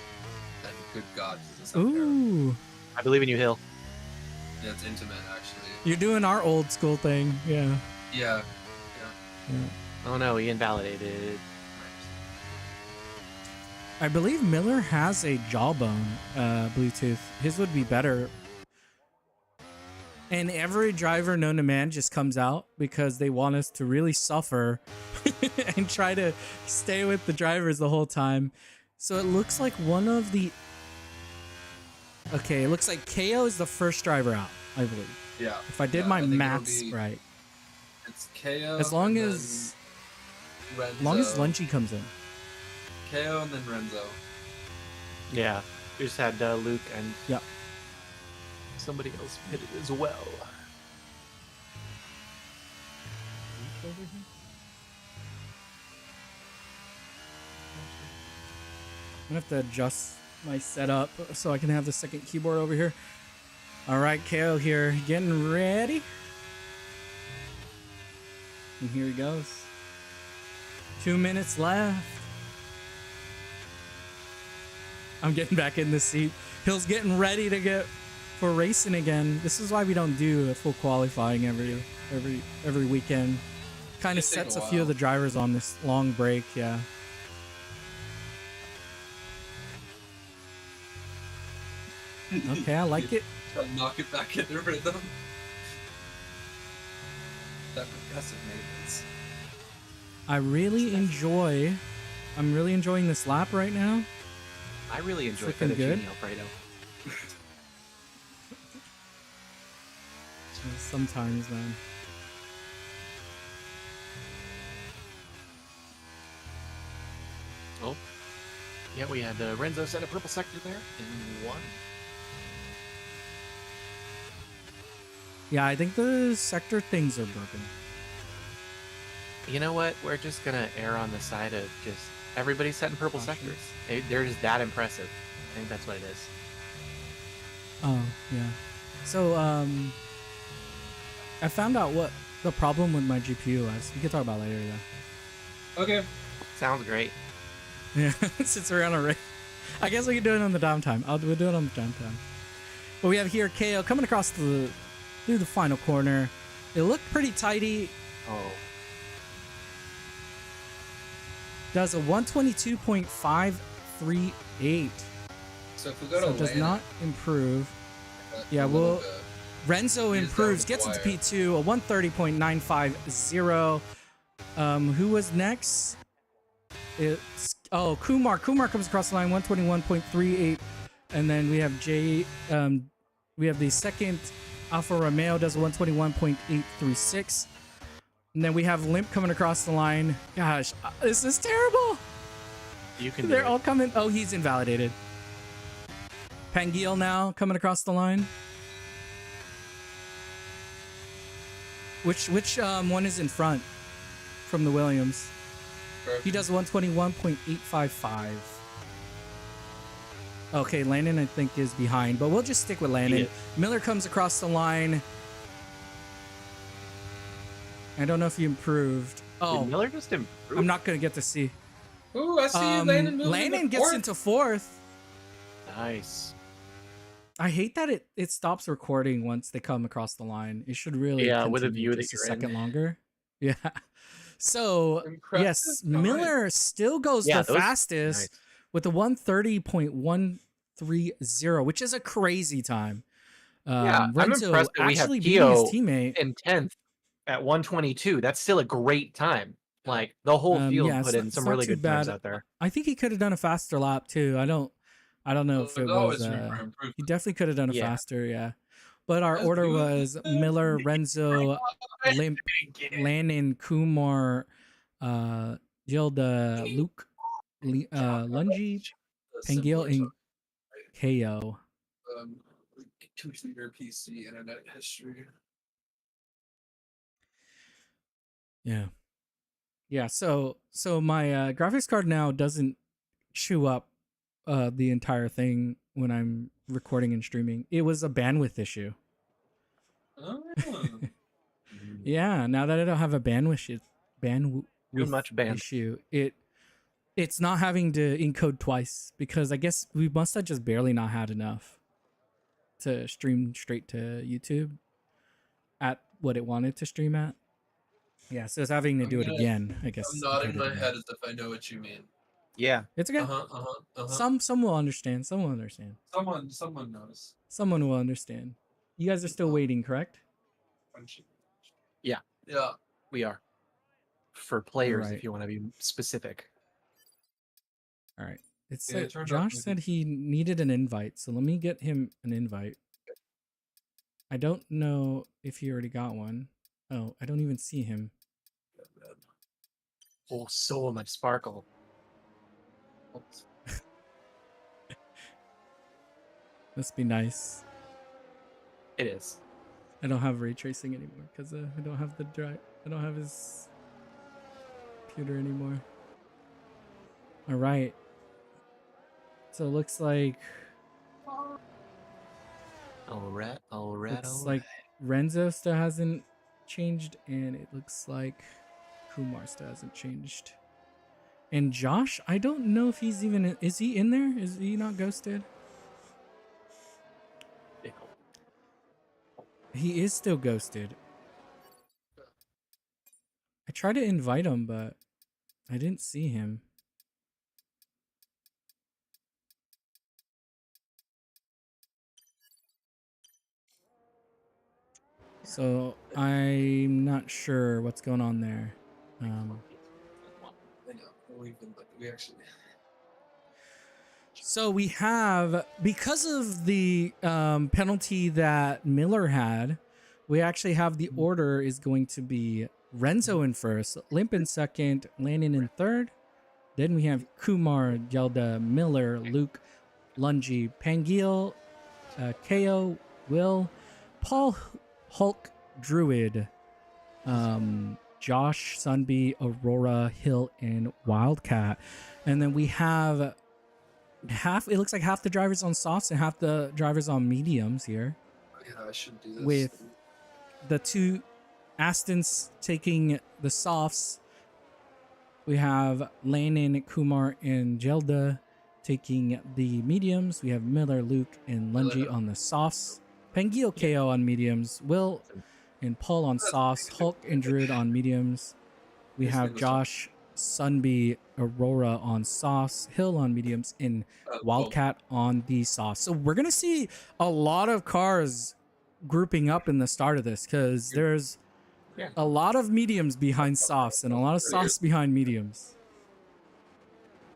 And good God, does this sound terrible? Ooh, I believe in you, Hill. Yeah, it's intimate actually. you're doing our old school thing. Yeah. Yeah. Oh no, he invalidated. I believe Miller has a jawbone Bluetooth. His would be better. And every driver known to man just comes out because they want us to really suffer and try to stay with the drivers the whole time. So it looks like one of the... Okay, it looks like KO is the first driver out, I believe. Yeah. If I did Yeah, my I think it'll maths be- right. It's KO. As long and as then Lungy Renzo. comes in. KO and then Renzo. Yeah, we just had Luke and Yep. somebody else pitted as well. Over here? I'm gonna have to adjust my setup so I can have the second keyboard over here. All right, KO here, getting ready. And here he goes. 2 minutes left. I'm getting back in the seat. Hill's getting ready to get for racing again. This is why we don't do a full qualifying every weekend. Kind of Just take sets a a few of while. the drivers on this long break, yeah. Okay, I like it. Try to knock it back into rhythm. That progressive maintenance. I'm really enjoying this lap right now. I really enjoy Freaking good. fettuccine Alfredo. Sometimes, man. Oh, yeah, we had Renzo set a purple sector there in 1. Yeah, I think the sector things are broken. You know what? We're just gonna err on the side of just everybody setting purple Caution. sectors. They're just that impressive. I think that's what it is. Oh, yeah. So, I found out what the problem with my GPU was. We can talk about it later, though. Okay. Sounds great. Yeah, since we're on a race. I guess we can do it on the downtime. We'll do it on the downtime. But we have here KO coming across through the final corner. It looked pretty tidy. Oh, Does a 122.538. So if we go So to it does Lana, not improve. that's Yeah, a little well, bit- Renzo He's improves, down gets the into wire. P2, a 130.950. Who was next? It's Kumar. Kumar comes across the line, 121.38. And then we have we have the second Alfa Romeo does 121.836. And then we have Limp coming across the line. Gosh, this is terrible. you can do They're it. all coming. Oh, he's invalidated. Pangil now coming across the line. Which one is in front from the Williams? He does 121.855. Okay, Landon I think is behind, but we'll just stick with Landon. is. Miller comes across the line. I don't know if he improved. Did Oh, Miller just improve? I'm not gonna get to see. Ooh, I see Landon moving Landon into gets fourth. into fourth. Nice. I hate that it stops recording once they come across the line. It should really Yeah, with a continue view that just a you're second in. longer. Yeah. So Impressive yes, time. Miller still goes Yeah, the those- fastest nice. with a 130.130, which is a crazy time. Yeah, I'm Renzo impressed that we have actually beating his Tio teammate. in 10th at 122. That's still a great time. Like the whole field Yeah, put it's in not- some it's not really too good times bad. out there. I think he could have done a faster lap too. I don't know if it There's was. always room for He improvement. definitely could have done a Yeah. faster, yeah. But our That's order good. was Miller, Renzo, Limp, Landon, Kumar, Gilda, Luke, Lungi, Pangil, and KO. Computer PC internet history. Yeah. So my graphics card now doesn't chew up the entire thing when I'm recording and streaming. It was a bandwidth issue. Oh. Yeah. Now that I don't have a bandwidth Too much band. issue, it's not having to encode twice because I guess we must have just barely not had enough to stream straight to YouTube at what it wanted to stream at. Yeah, so it's having to I'm do it gonna- again, I guess. I'm nodding encode it my again. head as if I know what you mean. Yeah. It's okay. Some will understand. Some will understand. Someone knows. Someone will understand. You guys are still waiting, correct? Yeah. Yeah. We are. For players, Alright. if you want to be specific. All right. It Yeah, it said turned out Josh maybe- said he needed an invite, so let me get him an invite. I don't know if he already got one. Oh, I don't even see him. Oh, so much sparkle. Must be nice. It is. I don't have ray tracing anymore because I don't have the drive. I don't have his computer anymore. All right. So it looks like All right, all right, looks all like right. Renzo still hasn't changed, and it looks like Kumar still hasn't changed. And Josh, I don't know if he's even is he in there? Is he not ghosted? He is still ghosted. I tried to invite him, but I didn't see him. So I'm not sure what's going on there. I know. We actually. So we have, because of the penalty that Miller had, we actually have the order is going to be Renzo in first, Limp in second, Landon in third. Then we have Kumar, Gelda, Miller, Luke, Lungy, Pangil, KO, Will, Paul, Hulk, Druid, Josh, Sunbee, Aurora, Hill, and Wildcat. And then we have it looks like half the drivers on softs and half the drivers on mediums here. Yeah, I should do this. With the two Astons taking the softs. We have Landon, Kumar, and Gelda taking the mediums. We have Miller, Luke, and Lungy on the softs. Pangil KO on mediums. Will and Paul on softs. Hulk and Druid on mediums. We have Josh, Sunbee, Aurora on softs. Hill on mediums, and Wildcat on the softs. So we're going to see a lot of cars grouping up in the start of this because there's a lot of mediums behind softs and a lot of softs behind mediums.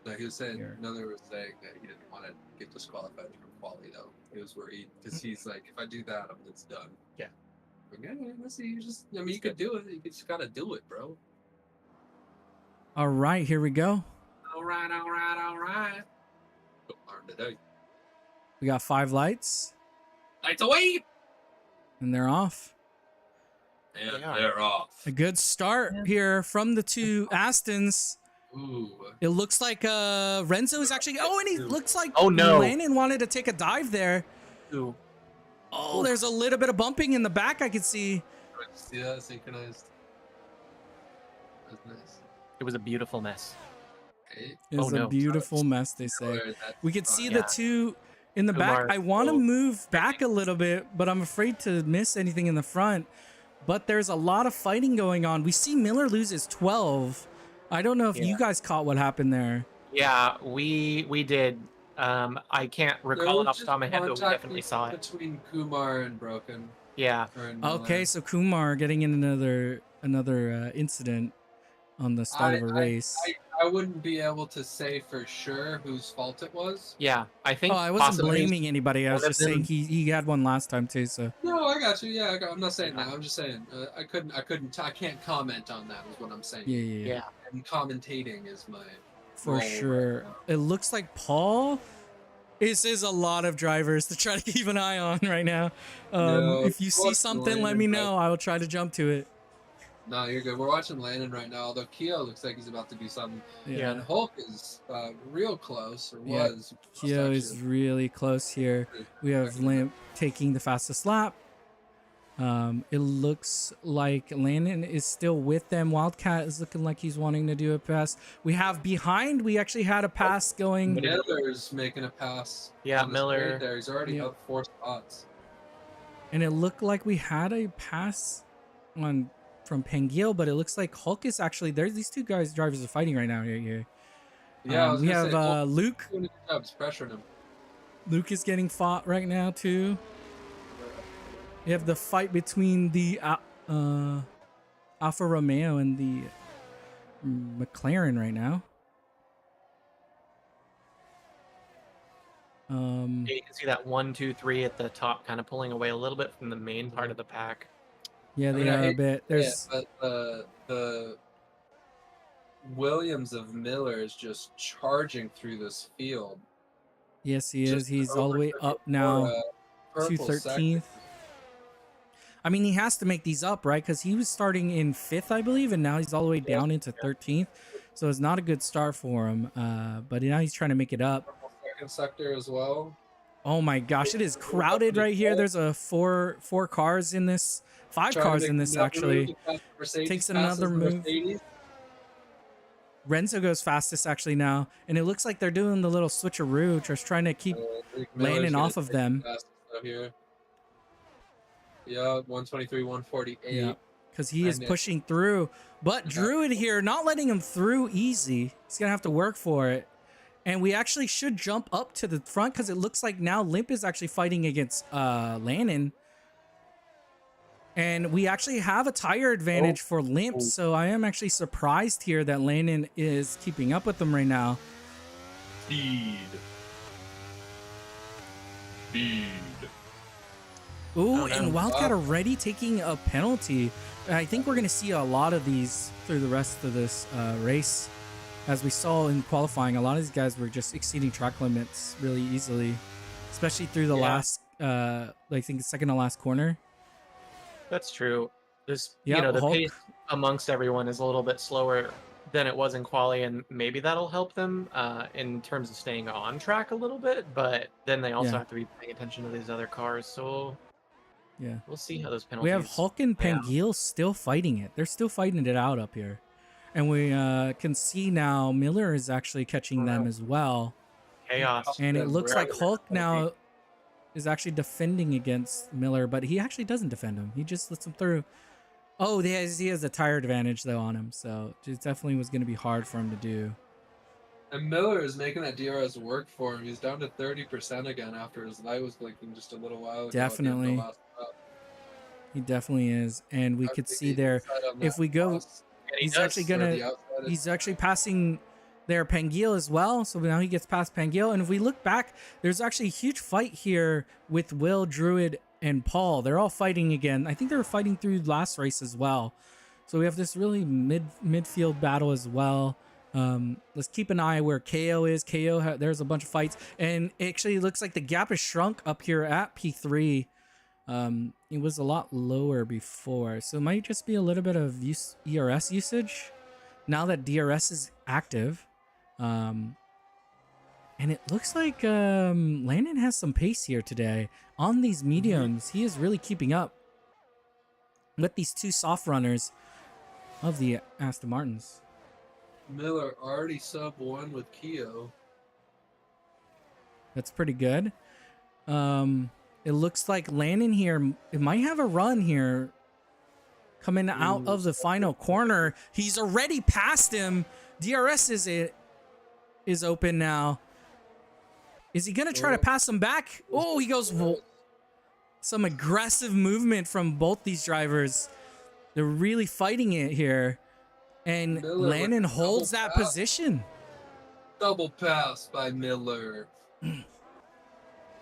No, he was saying, another was saying that he didn't want to get disqualified from quali though. He was worried because he's like, if I do that, it's done. Yeah. Okay, let's see. You could do it. You just gotta do it, bro. All right, here we go. All right. Go hard today. We got 5 lights. Lights away. And they're off. And they're off. A good start here from the two Astons. Ooh. It looks like Renzo is actually. Oh, and he looks like no. Landon wanted to take a dive there. Ooh. Oh, there's a little bit of bumping in the back I could see. See that synchronized? That's nice. It was a beautiful mess. Okay. It's a beautiful mess, they say. We could see the two in the back. I want to move back a little bit, but I'm afraid to miss anything in the front. But there's a lot of fighting going on. We see Miller loses 12. I don't know if you guys caught what happened there. Yeah, we did. I can't recall it off the top of my head, but we definitely saw it. Between Kumar and Broken. Yeah. Okay, so Kumar getting in another incident on the start of a race. I wouldn't be able to say for sure whose fault it was. Yeah, I think. Oh, I wasn't blaming anybody. I was just saying he had one last time too. So. No, I got you. Yeah, I'm not saying that. I'm just saying I can't comment on that. Is what I'm saying. Yeah. And commentating is my. For sure. It looks like Paul. This is a lot of drivers to try to keep an eye on right now. If you see something, let me know. I will try to jump to it. No, you're good. We're watching Landon right now, although Keo looks like he's about to do something. Yeah. And Hulk is real close, or was. Keo is really close here. We have Limp taking the fastest lap. It looks like Landon is still with them. Wildcat is looking like he's wanting to do a pass. We have behind, we actually had a pass going. Miller's making a pass. Yeah, Miller. There. He's already up 4 spots. And it looked like we had a pass from Pangil, but it looks like Hulk is actually there. These two drivers are fighting right now here. Yeah, we have Luke. Pressuring him. Luke is getting fought right now too. We have the fight between the Alfa Romeo and the McLaren right now. You can see that 1, 2, 3 at the top, kind of pulling away a little bit from the main part of the pack. Yeah, they are a bit. There's but the Williams of Miller is just charging through this field. Yes, he Just is. He's all the way overtook up it now for, to purple sector. 13th. I mean, he has to make these up, right? Because he was starting in 5th, I believe, and now he's all the way down into 13th. So it's not a good start for him. But now he's trying to make it up. Purple second sector as well. Oh my gosh, it is crowded right here. There's a four cars in this, 5 Trying to cars make in this another actually. move to pass Mercedes, Takes passes another the move. Mercedes. Renzo goes fastest actually now, and it looks like they're doing the little switcheroo, just trying to keep landing off of them. Here. Yeah, 123, 148. Yeah, because he is pushing through, but Druid here not letting him through easy. He's gonna have to work for it. And we actually should jump up to the front because it looks like now Limp is actually fighting against Lannon. And we actually have a tire advantage for Limp, so I am actually surprised here that Lannon is keeping up with them right now. Speed. Ooh, and Wildcat already taking a penalty. I think we're going to see a lot of these through the rest of this race. As we saw in qualifying, a lot of these guys were just exceeding track limits really easily, especially through the last, I think, second to last corner. That's true. This, Yeah, you know, the Hulk. pace amongst everyone is a little bit slower than it was in quali, and maybe that'll help them in terms of staying on track a little bit. But then they also have to be paying attention to these other cars. So yeah, we'll see how those penalties. We have Hulk and Panguil still fighting it. They're still fighting it out up here. And we can see now Miller is actually catching them as well. Chaos. And it looks like Hulk now is actually defending against Miller, but he actually doesn't defend him. He just lets him through. Oh, he has a tire advantage, though, on him. So it definitely was going to be hard for him to do. And Miller is making that DRS work for him. He's down to 30% again after his light was blinking just a little while ago. Definitely. He definitely is. And we could see there, if we go... He's actually passing their Panguil as well. So now he gets past Panguil. And if we look back, there's actually a huge fight here with Will, Druid, and Paul. They're all fighting again. I think they were fighting through last race as well. So we have this really midfield battle as well. Let's keep an eye where KO is. There's a bunch of fights. And it actually looks like the gap has shrunk up here at P3. It was a lot lower before, so it might just be a little bit of ERS usage now that DRS is active. And it looks like Landon has some pace here today on these mediums. He is really keeping up with these two soft runners of the Aston Martins. Miller already sub 1 with Keo. That's pretty good. It looks like Landon here, it might have a run here coming out of the final corner. He's already past him. DRS is open now. Is he going to try to pass him back? Oh, he goes. Some aggressive movement from both these drivers. They're really fighting it here. And Landon holds that position. Double pass by Miller.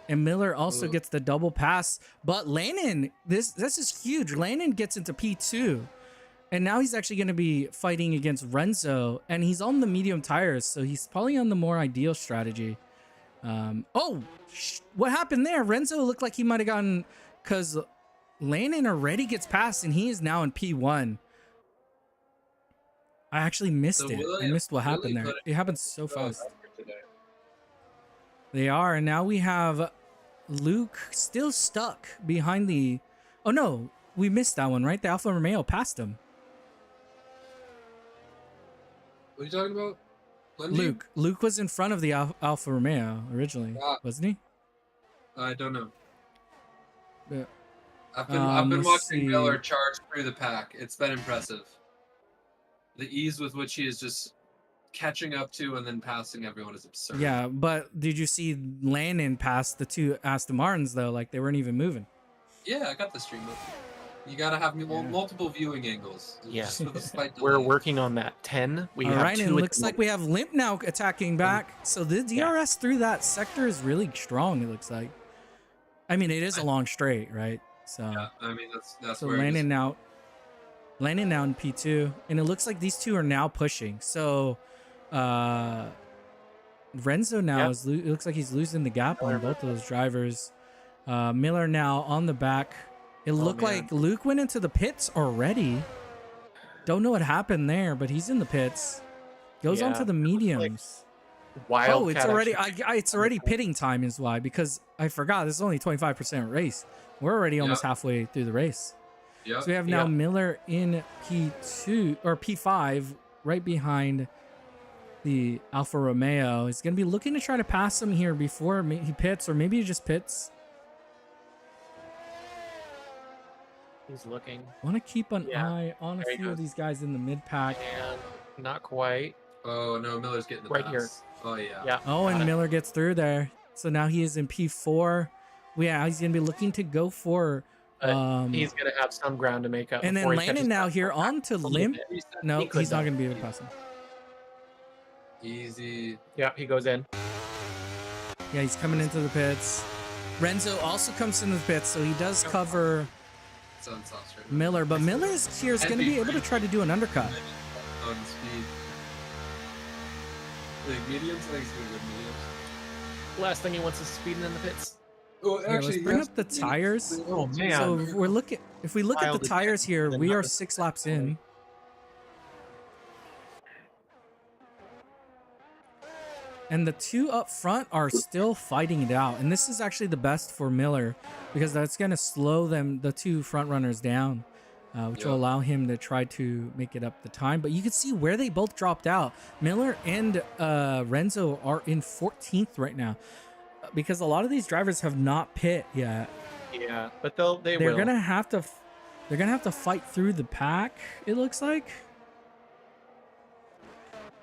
And Miller also gets the double pass. But Landon, this is huge. Landon gets into P2. And now he's actually going to be fighting against Renzo. And he's on the medium tires, so he's probably on the more ideal strategy. What happened there? Renzo looked like he might have gotten... Because Landon already gets past, and he is now in P1. I actually missed it. I missed what happened there. It happened so fast. They are, and now we have Luke still stuck behind the... Oh, no. We missed that one, right? The Alfa Romeo passed him. What are you talking about? Luke was in front of the Alfa Romeo originally, wasn't he? I don't know. Yeah. I've been watching Miller charge through the pack. It's been impressive. The ease with which he is just catching up to and then passing everyone is absurd. Yeah, but did you see Landon pass the two Aston Martins, though? Like, they weren't even moving. Yeah, I got the stream up. You gotta have multiple viewing angles. Yeah. Just with a slight delay. We're working on that 10. All right, and it looks like we have Limp now attacking back. So the DRS through that sector is really strong, it looks like. I mean, it is a long straight, right? So yeah, I mean, that's so where Landon now in P2, and it looks like these two are now pushing. So Renzo now Yep. is it looks like he's losing the gap on Miller both of those drivers. Miller now on the back. It looked man. like Luke went into the pits already. Don't know what happened there, but he's in the pits. Goes on Yeah, to the it looks like mediums. Wildcat Oh, it's already actually- it's already pitting time is why, because I forgot this is only 25% race. We're already almost halfway through the race. Yep. So we have now Yeah. Miller in P2 or P5 right behind the Alfa Romeo. He's going to be looking to try to pass him here before he pits, or maybe he just pits. He's looking. Want to keep an Yeah. eye on a There he few of goes. these guys in the mid pack. And not quite. Oh no, Miller's getting the Right pass. here. Oh yeah. Yeah. Oh, and got it. Miller gets through there. So now he is in P4. Yeah, he's going to be looking to go for... He's gonna have some ground to make up. and then before he Landon catches now up. here on to A little Limp. bit. No, He could, he's not though. going to be able to pass him. Easy. Yeah, he goes in. Yeah, he's coming into the pits. Renzo also comes into the pits, so he does cover It's on soft straight. Miller. But Miller's here is going to be able to try to do an undercut. On speed. Like mediums, I think it's gonna go mediums. Last thing he wants is speeding in the pits. Oh, Here, let's bring up the tires. Oh man. So we're looking. If we look at Wild the tires here, we are advantage. 6 laps in. And the two up front are still fighting it out. And this is actually the best for Miller because that's going to slow the two front runners down, which will Yep. allow him to try to make it up the time. But you can see where they both dropped out. Miller and Renzo are in 14th right now because a lot of these drivers have not pit yet. Yeah, but they They're will. gonna have to fight through the pack, it looks like.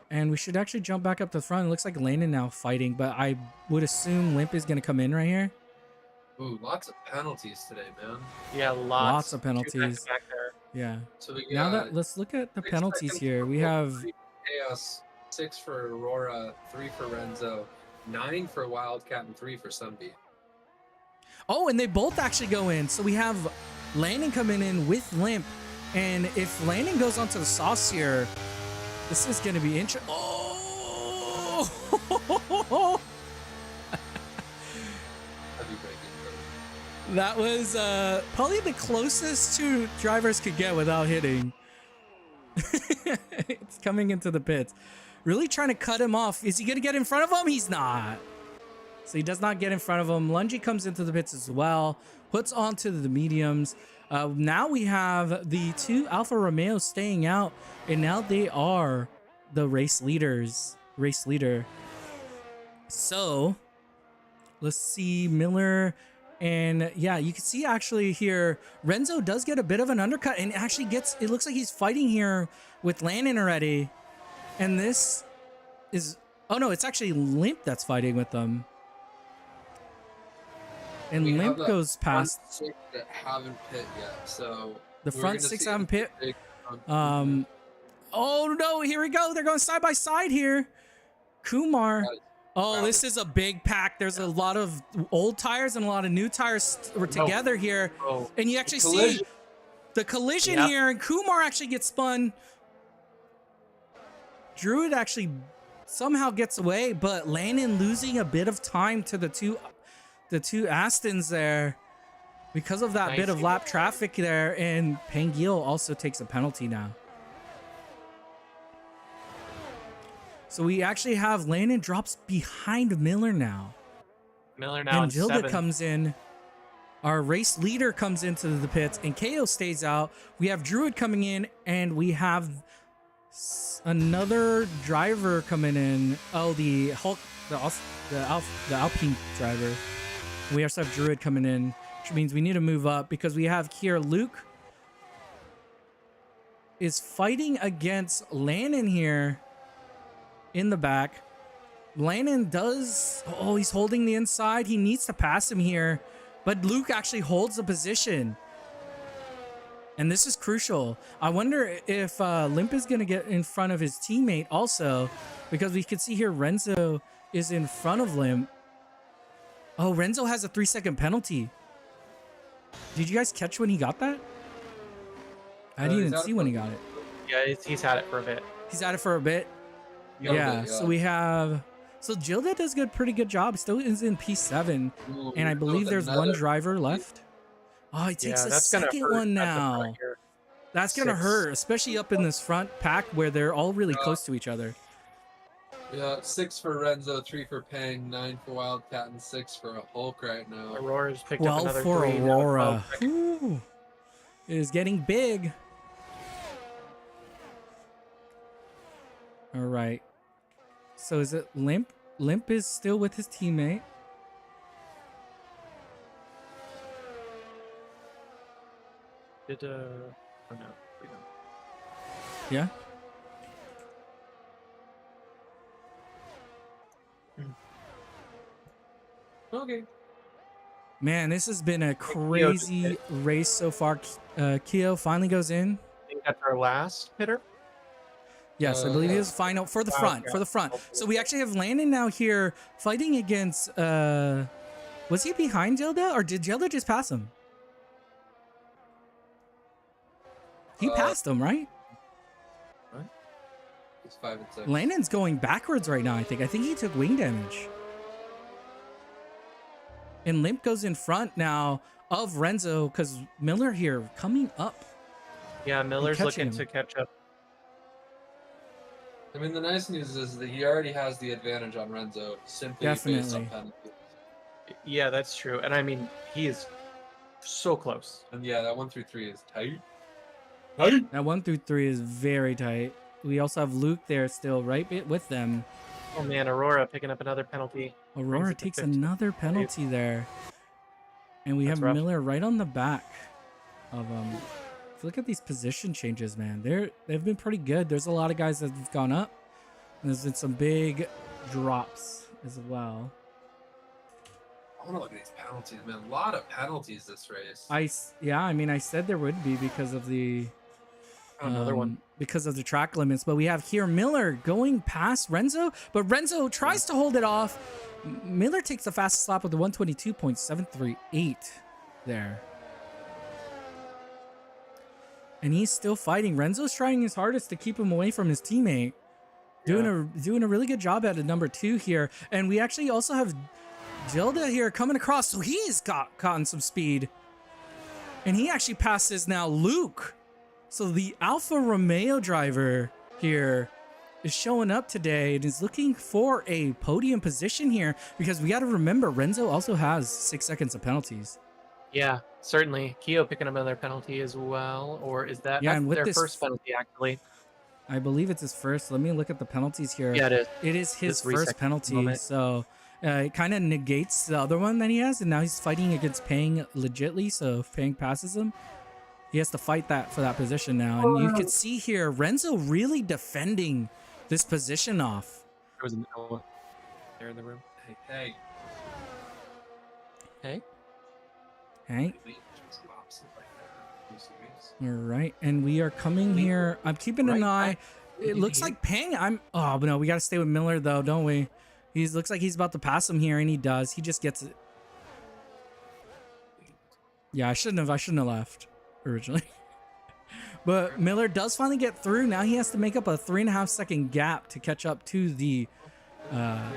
And we should actually jump back up to the front. It looks like Landon now fighting, but I would assume Limp is gonna come in right here. Ooh, lots of penalties today, man. Yeah, Lots of Two back penalties. to back there. Yeah. So we Now got that let's look at the 6 penalties seconds here. for We have 3 for Chaos, 6 for Aurora, 3 for Renzo, 9 for Wildcat, and 3 for Sunbeam. oh, and they both actually go in. So we have Landon coming in with Limp, and if Landon goes onto the sauce here, this is gonna be interesting. Oh! Heavy braking. That was probably the closest two drivers could get without hitting. It's coming into the pits. Really trying to cut him off. Is he going to get in front of him? He's not. So he does not get in front of him. Lungy comes into the pits as well. Puts onto the mediums. Now we have the two Alfa Romeos staying out. And now they are the race leader. So let's see Miller. And yeah, you can see actually here, Renzo does get a bit of an undercut and actually gets, it looks like he's fighting here with Landon already. And this is, oh no, it's actually Limp that's fighting with them. And We Limp have a goes past front 6 that haven't pit yet, so the we're front gonna 6 see haven't pit. big front Oh no, here we go. They're going side by side here. Kumar. Oh, this is a big pack. There's a lot of old tires and a lot of new tires together here. Oh, And you actually see collision. the collision Yep. here, and Kumar actually gets spun. Druid actually somehow gets away, but Landon losing a bit of time to the two Astons there because of that Nice. bit of lap traffic there, and Pangil also takes a penalty now. So we actually have Landon drops behind Miller now. Miller now And in Gilda 7th. comes in. Our race leader comes into the pits, and KO stays out. We have Druid coming in, and we have another driver coming in. Oh, the Hulk, the Alpine driver. We also have Druid coming in, which means we need to move up because we have here Luke is fighting against Landon here in the back. Landon does, oh, he's holding the inside. He needs to pass him here, but Luke actually holds the position. And this is crucial. I wonder if Limp is going to get in front of his teammate also, because we can see here Renzo is in front of Limp. Oh, Renzo has a 3-second penalty. Did you guys catch when he got that? I didn't he's even out see of when he play. got it. Yeah, he's had it for a bit. He's at it for a bit. Yeah, Yeah, so we have So Gilda does pretty good job. Still is in P7, Ooh, and I with believe there's one another driver penalty. left. Oh, he takes Yeah, a that's gonna second hurt one at the front now. here. That's gonna 6. hurt, especially up in this front pack where they're all really Yeah. close to each other. Yeah, 6 for Renzo, 3 for Pang, 9 for Wildcat, and 6 for Hulk right now. Aurora's picked up 12 another for 3. now Aurora. 12. Whew. It is getting big. All right. So is it Limp? Limp is still with his teammate. Did oh no, we don't. Yeah. Okay. Man, this has been a crazy race so far. Keo finally goes in. I think that's our last hitter. Yes, I believe he was final for the front. Okay. For the front. So we actually have Landon now here fighting against. Was he behind Zelda or did Zelda just pass him? He passed him, right? He's 5 and 6. Landon's going backwards right now. I think he took wing damage. And Limp goes in front now of Renzo because Miller here coming up. Yeah, Miller's catching looking him. to catch up. I mean, the nice news is that he already has the advantage on Renzo simply based on Definitely. penalties. Yeah, that's true. And I mean, he is so close. And yeah, that 1 through 3 is tight. That 1 through 3 is very tight. We also have Luke there still right with them. Oh man, Aurora picking up another penalty. Aurora Brings it to takes 15. another penalty there. And we That's have rough. Miller right on the back of look at these position changes, man. They've been pretty good. There's a lot of guys that have gone up. And there's been some big drops as well. I want to look at these penalties, man. A lot of penalties this race. I mean, I said there would be because of the Another one. because of the track limits, but we have here Miller going past Renzo, but Renzo tries to hold it off. Miller takes the fastest lap with the 122.738 there. And he's still fighting. Renzo's trying his hardest to keep him away from his teammate. Doing a really good job at a number 2 here. And we actually also have Gilda here coming across, so he's gotten some speed. And he actually passes now Luke. So the Alfa Romeo driver here is showing up today and is looking for a podium position here because we got to remember Renzo also has 6 seconds of penalties. Yeah, certainly. Keo picking up another penalty as well, or is that Yeah, that's and with their this- first penalty actually? I believe it's his first. Let me look at the penalties here. Yeah, it is. It is his This 3 first second penalty, moment. so it kind of negates the other one that he has, and now he's fighting against Pang legitly. So if Pang passes him, he has to fight that for that position now. And you can see here Renzo really defending this position off. There was an L there in the room. Hey. Hey, Hey, Wait, just pops it like that. Are you serious? all right, and we are coming here. I'm keeping an eye. It looks like Pang. Oh, but no, we got to stay with Miller though, don't we? He looks like he's about to pass him here, and he does. He just gets it. Yeah, I shouldn't have left originally. But Miller does finally get through. Now he has to make up a 3.5 second gap to catch up to the You're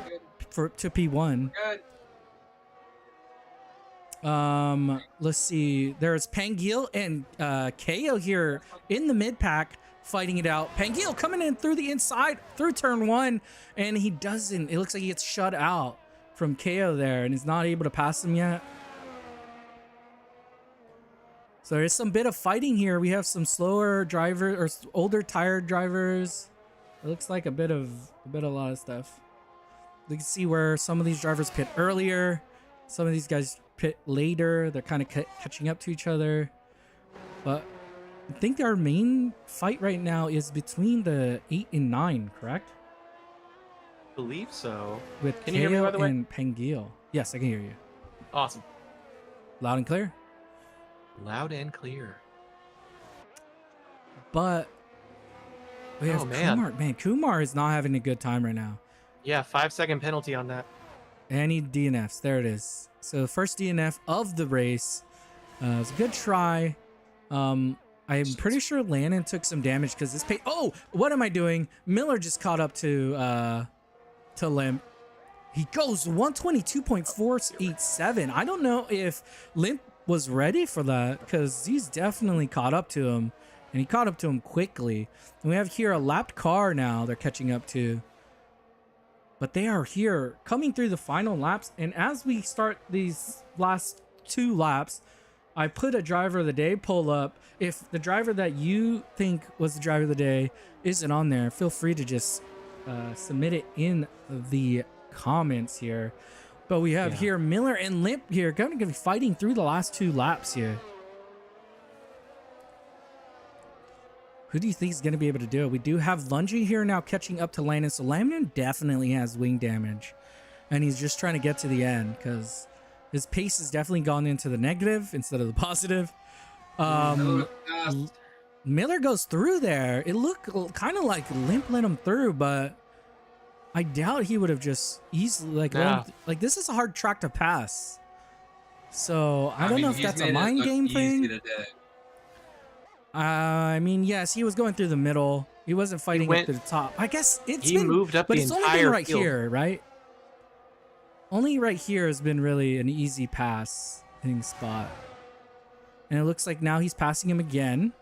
good. to P1. Good. Let's see. There's Pangil and KO here in the mid pack fighting it out. Pangil coming in through the inside through turn 1, and he doesn't. It looks like he gets shut out from KO there, and he's not able to pass him yet. So there's some bit of fighting here. We have some slower drivers or older tired drivers. It looks like a lot of stuff. You can see where some of these drivers pit earlier, some of these guys pit later. They're kind of catching up to each other. But I think our main fight right now is between the 8 and 9, correct? I believe so. With Can you hear me, KO by the way? and Pangil. Yes, I can hear you. Awesome. Loud and clear. Loud and clear. But we have man. Kumar. Man, Kumar is not having a good time right now. Yeah, 5 second penalty on that. And he DNFs. There it is. So first DNF of the race. It's a good try. I'm pretty sure Landon took some damage because this Oh, what am I doing? Miller just caught up to Limp. He goes 122.487. I don't know if Limp was ready for that because he's definitely caught up to him, and he caught up to him quickly. And we have here a lapped car now they're catching up to. But they are here coming through the final laps. And as we start these last 2 laps, I put a driver of the day poll up. If the driver that you think was the driver of the day isn't on there, feel free to just submit it in the comments here. But we have here Miller and Limp here going to be fighting through the last 2 laps here. Who do you think is going to be able to do it? We do have Lungy here now catching up to Landon. So Landon definitely has wing damage. And he's just trying to get to the end because his pace has definitely gone into the negative instead of the positive. Miller goes through there. It looked kind of like Limp let him through, but I doubt he would have just easily like this is a hard track to pass. So I don't know if that's a mind game thing. I mean, yes, he was going through the middle. He wasn't fighting up to the top. I guess he moved up, but it's only been right here, right? Only right here has been really an easy passing spot. And it looks like now he's passing him again.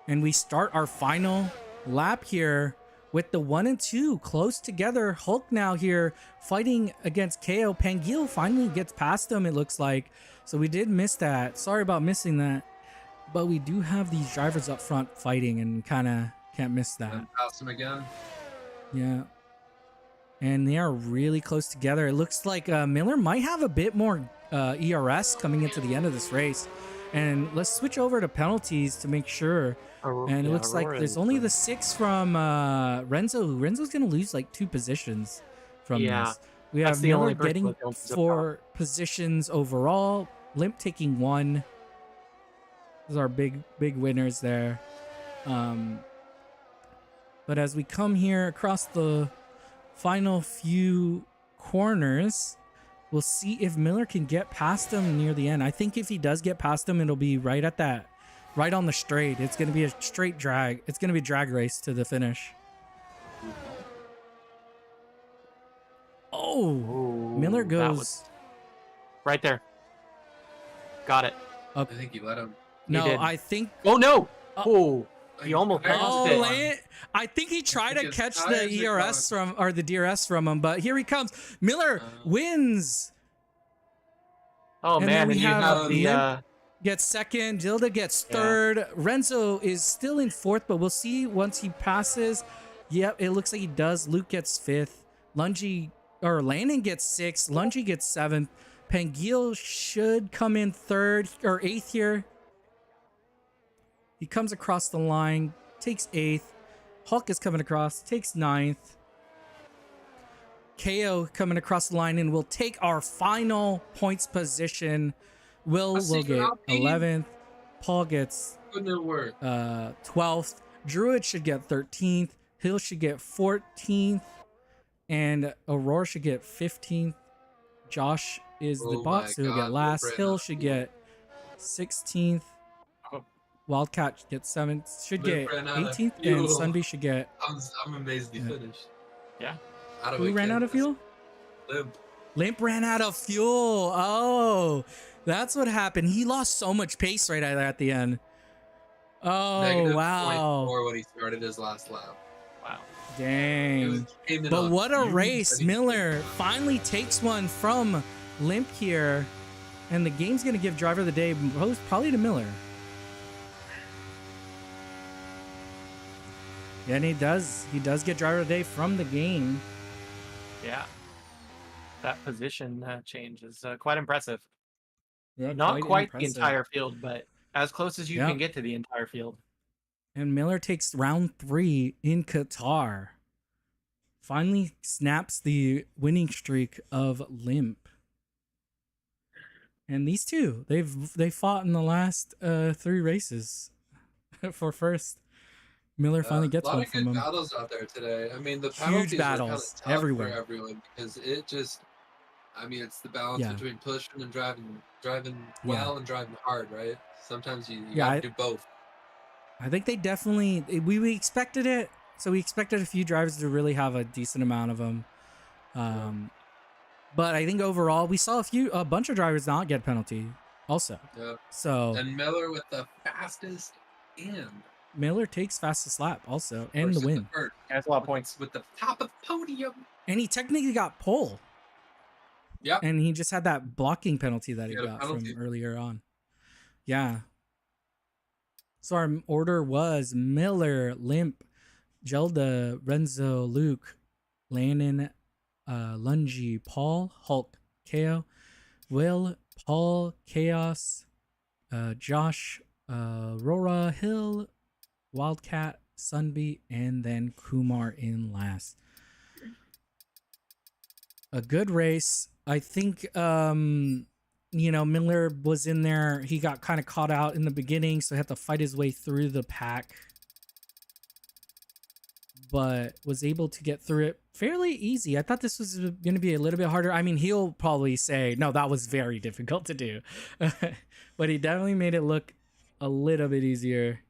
And we start our final lap here with the 1 and 2 close together. Hulk now here fighting against KO. Pangil finally gets past him, it looks like. So we did miss that. Sorry about missing that. But we do have these drivers up front fighting and kind of can't miss that. And pass him again. Yeah. And they are really close together. It looks like Miller might have a bit more ERS coming into the end of this race. And let's switch over to penalties to make sure. And it looks like there's only the 6 from Renzo. Renzo's going to lose like 2 positions from this. We have Miller getting 4 positions overall. Limp taking 1. Those are big winners there. But as we come here across the final few corners, we'll see if Miller can get past him near the end. I think if he does get past him, it'll be right at that, right on the straight. It's going to be a straight drag. It's going to be a drag race to the finish. Oh, Miller goes right there. Got it. I think you let him. No, I think. Oh no! Oh, he almost passed it. I think he tried to catch the ERS from or the DRS from him, but here he comes. Miller wins. Oh and man! Then we have the gets second. Gilda gets third. Renzo is still in 4th, but we'll see once he passes. Yep, it looks like he does. Luke gets 5th. Landon gets 6th. Lungy gets 7th. Pangil should come in 3rd or 8th here. He comes across the line, takes 8th. Hulk is coming across, takes 9th. KO coming across the line and will take our final points position. Will get 11th. Paul gets 12th. Druid should get 13th. Hill should get 14th. And Aurora should get 15th. Josh is the bot, so he'll get last. Hill should get 16th. Wildcat gets 7th. Should get 18th. And Sunby should get... I'm amazed he finished. Yeah. Who ran out of fuel? Limp. Limp ran out of fuel. Oh, that's what happened. He lost so much pace right at the end. Oh, wow. -0.4 when he started his last lap. Wow. Dang. But what a race. Miller finally takes one from Limp here. And the game's going to give driver of the day probably to Miller. Yeah, and he does get driver of the day from the game. Yeah. That position change is quite impressive. Yeah, not quite the entire field, but as close as you can get to the entire field. And Miller takes round 3 in Qatar. Finally snaps the winning streak of Limp. And these two, they fought in the last 3 races for first. Miller finally gets one from him. A lot of good battles out there today. I mean, the penalties battles are everywhere. for everyone because it just, I mean, it's the balance between pushing and driving well and driving hard, right? Sometimes you got to do both. I think they definitely, we expected it So we expected a few drivers to really have a decent amount of them. But I think overall we saw a bunch of drivers not get penalty also. Yeah. So And Miller with the fastest and Miller takes fastest lap also and the versus win. first That's a lot of points. with the top of the podium. And he technically got pole. Yep. And he just had that blocking penalty that he got a got from penalty. earlier on. Yeah. So our order was Miller, Limp, Gelda, Renzo, Luke, Lannon, Lungy, Paul, Hulk, KO, Will, Paul, Chaos, Josh, Rora, Hill, Wildcat, Sunbeat, and then Kumar in last. A good race. I think Miller was in there. He got kind of caught out in the beginning, so he had to fight his way through the pack, but was able to get through it fairly easy. I thought this was going to be a little bit harder. I mean, he'll probably say, no, that was very difficult to do, but he definitely made it look a little bit easier.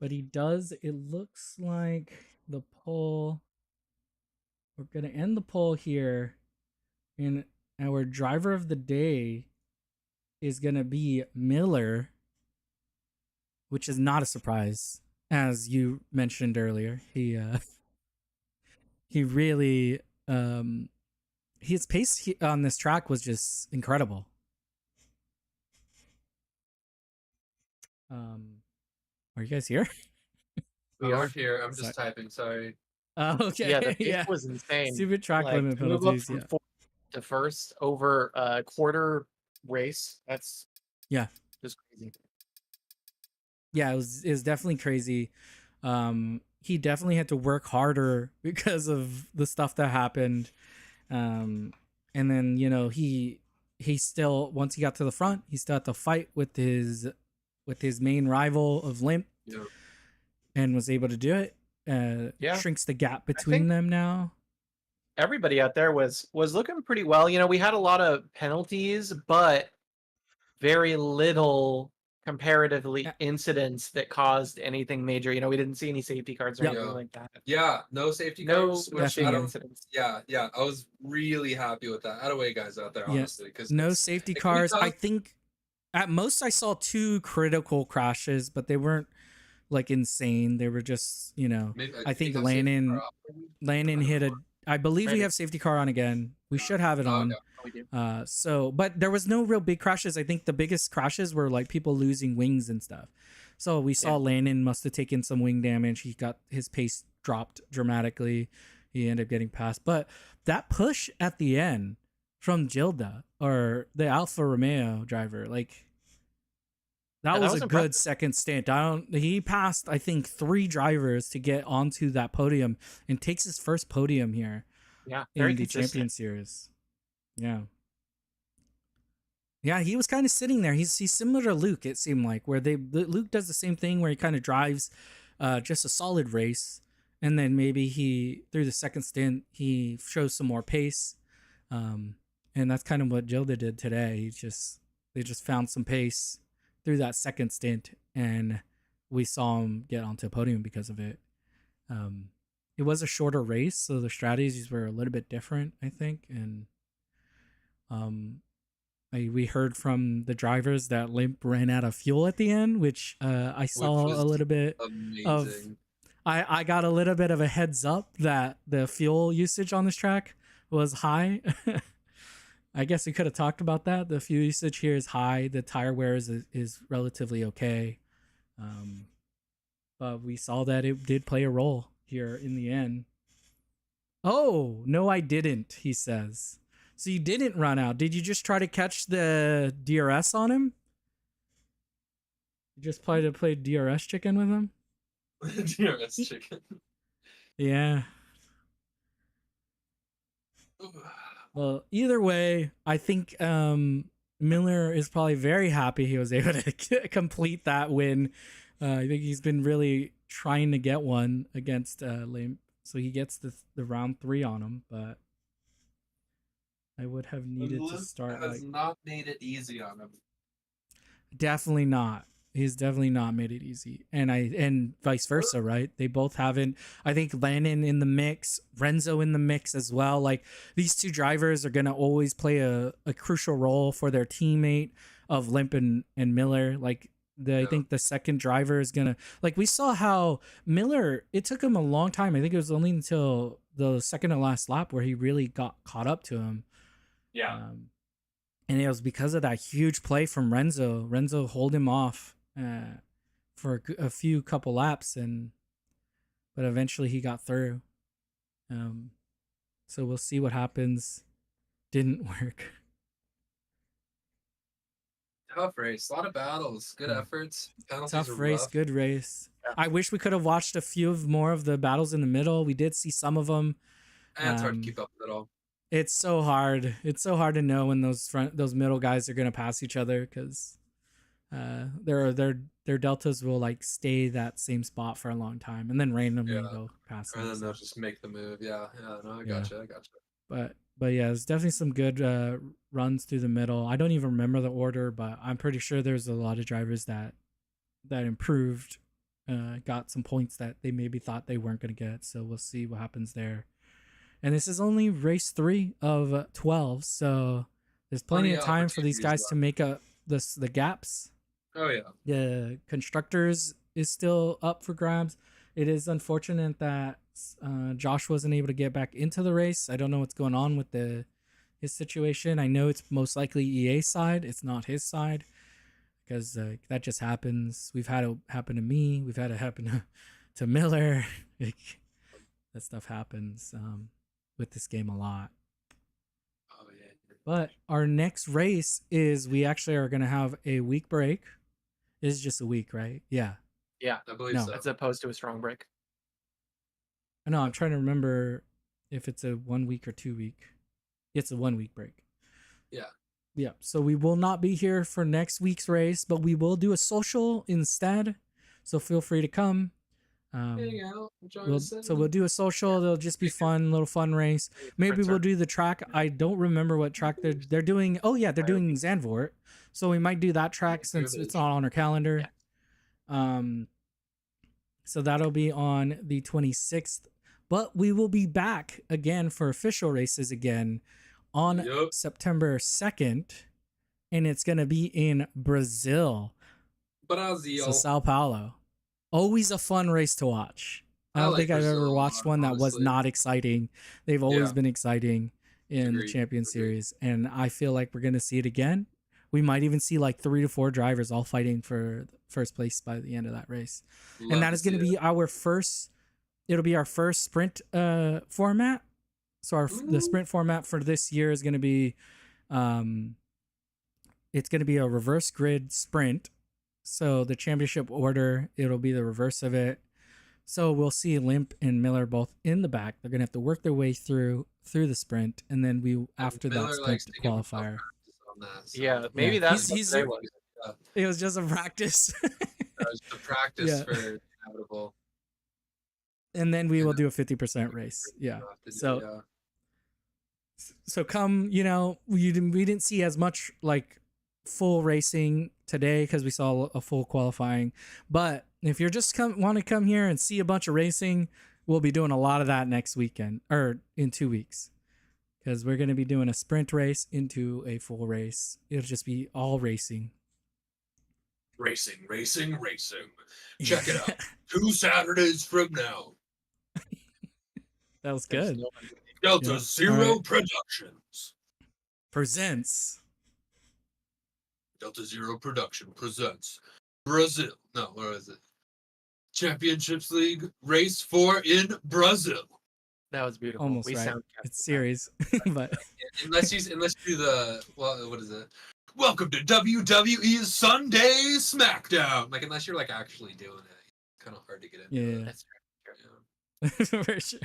But he does, it looks like the poll, we're going to end the poll here, and our driver of the day is going to be Miller, which is not a surprise, as you mentioned earlier. He really, his pace on this track was just incredible. Are you guys here? We are here. I'm just typing. Sorry. Okay. Yeah, the pace was insane. Stupid track Like, limit to move up penalties. from Yeah. fourth to first over a quarter race. That's just crazy. Yeah, it was definitely crazy. He definitely had to work harder because of the stuff that happened. And then, he still, once he got to the front, he still had to fight with his main rival of Limp, and was able to do it. Shrinks the gap between them now. Everybody out there was looking pretty well. We had a lot of penalties, but very little comparatively incidents that caused anything major. We didn't see any safety cards or anything like that. Yeah, no safety No cards. incidents. Yeah, I was really happy with that. Attaboy guys out there, honestly, because no safety cars. I think at most I saw 2 critical crashes, but they weren't like insane. They were just, I think Lannon hit I believe we have safety car on again. We should have it on. Okay. But there was no real big crashes. I think the biggest crashes were like people losing wings and stuff. So we saw Lannon must have taken some wing damage. He got his pace dropped dramatically. He ended up getting past. But that push at the end from Gilda, or the Alfa Romeo driver, like that was a good second stint. He passed, I think, 3 drivers to get onto that podium and takes his first podium here. Yeah, in the Champion Series. Yeah. Yeah, he was kind of sitting there. He's similar to Luke, it seemed like, where Luke does the same thing where he kind of drives just a solid race, and then maybe through the second stint he shows some more pace. And that's kind of what Gilda did today. They just found some pace through that second stint, and we saw him get onto a podium because of it. It was a shorter race, so the strategies were a little bit different, I think. And we heard from the drivers that Limp ran out of fuel at the end, which I saw a little bit of. I got a little bit of a heads up that the fuel usage on this track was high. I guess we could have talked about that. The fuel usage here is high. The tire wear is relatively okay. But we saw that it did play a role here in the end. Oh, no, I didn't, he says. So you didn't run out. Did you just try to catch the DRS on him? You just play DRS chicken with him? DRS chicken. Yeah. Well, either way, I think Miller is probably very happy he was able to complete that win. I think he's been really trying to get one against Limp, so he gets the round 3 on him. But I would have needed to start. Has not made it easy on him. Definitely not. He's definitely not made it easy, and vice versa, right? They both haven't. I think Lennon in the mix, Renzo in the mix as well. Like these two drivers are gonna always play a crucial role for their teammate of Limp and Miller. Like I think the second driver is gonna, like, we saw how Miller. It took him a long time. I think it was only until the second to last lap where he really got caught up to him. Yeah. And it was because of that huge play from Renzo. Renzo hold him off for a few couple laps, but eventually he got through. So we'll see what happens. Didn't work. Tough race, a lot of battles, good efforts. Penalties Tough are race, rough. good race. Yeah. I wish we could have watched a few more of the battles in the middle. We did see some of them. And it's hard to keep up with it all. It's so hard. It's so hard to know when those middle guys are gonna pass each other because their deltas will like stay that same spot for a long time and then randomly go past them. And then they'll just make the move. Yeah. No, I gotcha. But yeah, there's definitely some good runs through the middle. I don't even remember the order, but I'm pretty sure there's a lot of drivers that improved, got some points that they maybe thought they weren't going to get. So we'll see what happens there. And this is only race 3 of 12, so there's plenty of time for these guys to make up the gaps. Oh yeah. The constructors is still up for grabs. It is unfortunate that Josh wasn't able to get back into the race. I don't know what's going on with his situation. I know it's most likely EA side. It's not his side because that just happens. We've had it happen to me. We've had it happen to Miller. That stuff happens with this game a lot. Oh yeah. But our next race is we actually are going to have a week break. It is just a week, right? Yeah. Yeah, I believe No. so. as opposed to a strong break. No, I'm trying to remember if it's a 1 week or 2 week. It's a 1 week break. Yeah. Yeah. So we will not be here for next week's race, but we will do a social instead. So feel free to come. Hang out, join us in. So we'll do a social. It'll just be fun, little fun race. Maybe we'll do the track. I don't remember what track they're doing. Oh yeah, they're doing Zandvoort. So we might do that track since it's not on our calendar. Yeah. So that'll be on the 26th. But we will be back again for official races again on September 2nd. And it's going to be in Brazil. Brazil. So Sao Paulo. Always a fun race to watch. I don't think I've ever watched one that was not exciting. They've always been exciting in the Champion Series. And I feel like we're going to see it again. We might even see like 3 to 4 drivers all fighting for first place by the end of that race. And that is going to be our first, it'll be our first sprint format. So the sprint format for this year is going to be, it's going to be a reverse grid sprint. So the championship order, it'll be the reverse of it. So we'll see Limp and Miller both in the back. They're going to have to work their way through the sprint. And then after that sprint qualifier. Yeah, maybe that's it was just a practice. That was the practice for inevitable. And then we will do a 50% race. Yeah. So come, we didn't see as much like full racing today because we saw a full qualifying. But if you're just want to come here and see a bunch of racing, we'll be doing a lot of that next weekend or in 2 weeks. Because we're going to be doing a sprint race into a full race. It'll just be all racing. Racing. Check it out. 2 Saturdays from now. That was good. Delta Zero Productions presents. Delta Zero Production presents Brazil. No, where is it? Championships League Race 4 in Brazil. That was beautiful. Almost right. It's series, but unless you do the what is it? Welcome to WWE's Sunday SmackDown. Like unless you're like actually doing it, it's kind of hard to get into. Yeah, that's right. For sure.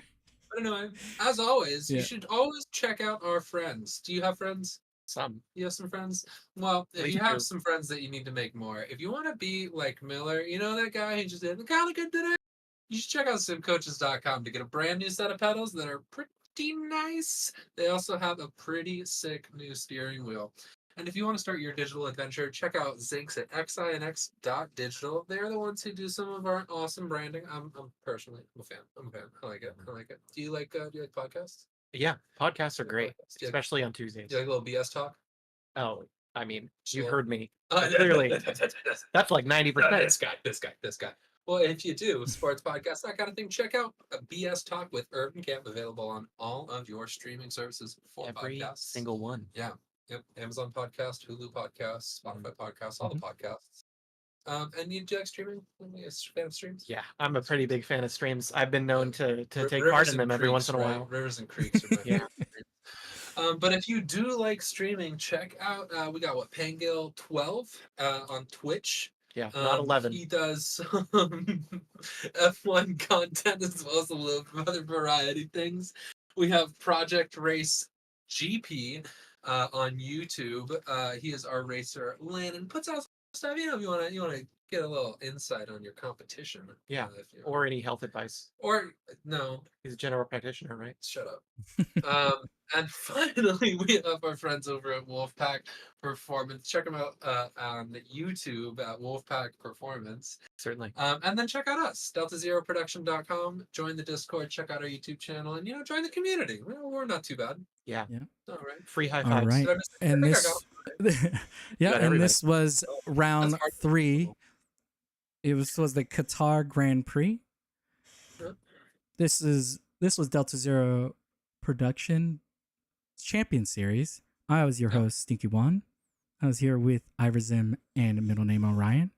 But anyway, as always, you should always check out our friends. Do you have friends? Some. You have some friends? Well, if you have some friends that you need to make more, if you want to be like Miller, you know that guy who just did kind of good today? You should check out simcoaches.com to get a brand new set of pedals that are pretty nice. They also have a pretty sick new steering wheel. And if you want to start your digital adventure, check out Zinx at xinx.digital. They're the ones who do some of our awesome branding. I'm personally, I'm a fan. I like it. Do you like podcasts? Yeah, podcasts are great, Podcasts? Do you like, especially on Tuesdays. do you like a little BS talk? Oh, I mean, you've Well, heard me. Clearly, that's like 90%. This guy. Well, if you do sports podcasts, that kind of thing, check out a BS Talk with Urban Camp, available on all of your streaming services for Every podcasts. single one. Yeah. Yep. Amazon Podcast, Hulu Podcasts, Spotify Podcasts, all the podcasts. And you do like streaming? Are you a fan of streams? Yeah, I'm a pretty big fan of streams. I've been known to take Rivers part in and them every once in a creeks, right? while. Rivers and creeks are my Yeah. favorite streams. But if you do like streaming, check out we got Pangale 12 on Twitch. Yeah, not 11. He does some F1 content as well as a little other variety things. We have Project Race GP on YouTube. He is our racer. Landon puts out stuff. You know, if you want to get a little insight on your competition. Yeah, if you or any health advice. or no, He's a general practitioner, right? shut up. And finally, we have our friends over at Wolfpack Performance. Check them out on YouTube at Wolfpack Performance. Certainly. And then check out us, deltazeroproduction.com. Join the Discord, check out our YouTube channel, and join the community. Well, we're not too bad. Yeah. All right. Free high All fives. right. And this, yeah, Got and everybody. this was round hard. 3. It was the Qatar Grand Prix. Yep. This was Delta Zero Production Champion Series. I was your host, Stinky One. I was here with Iverzim and middle name Orion.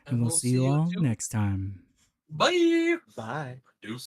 And we'll see you all next time. Bye. Bye. Deuce.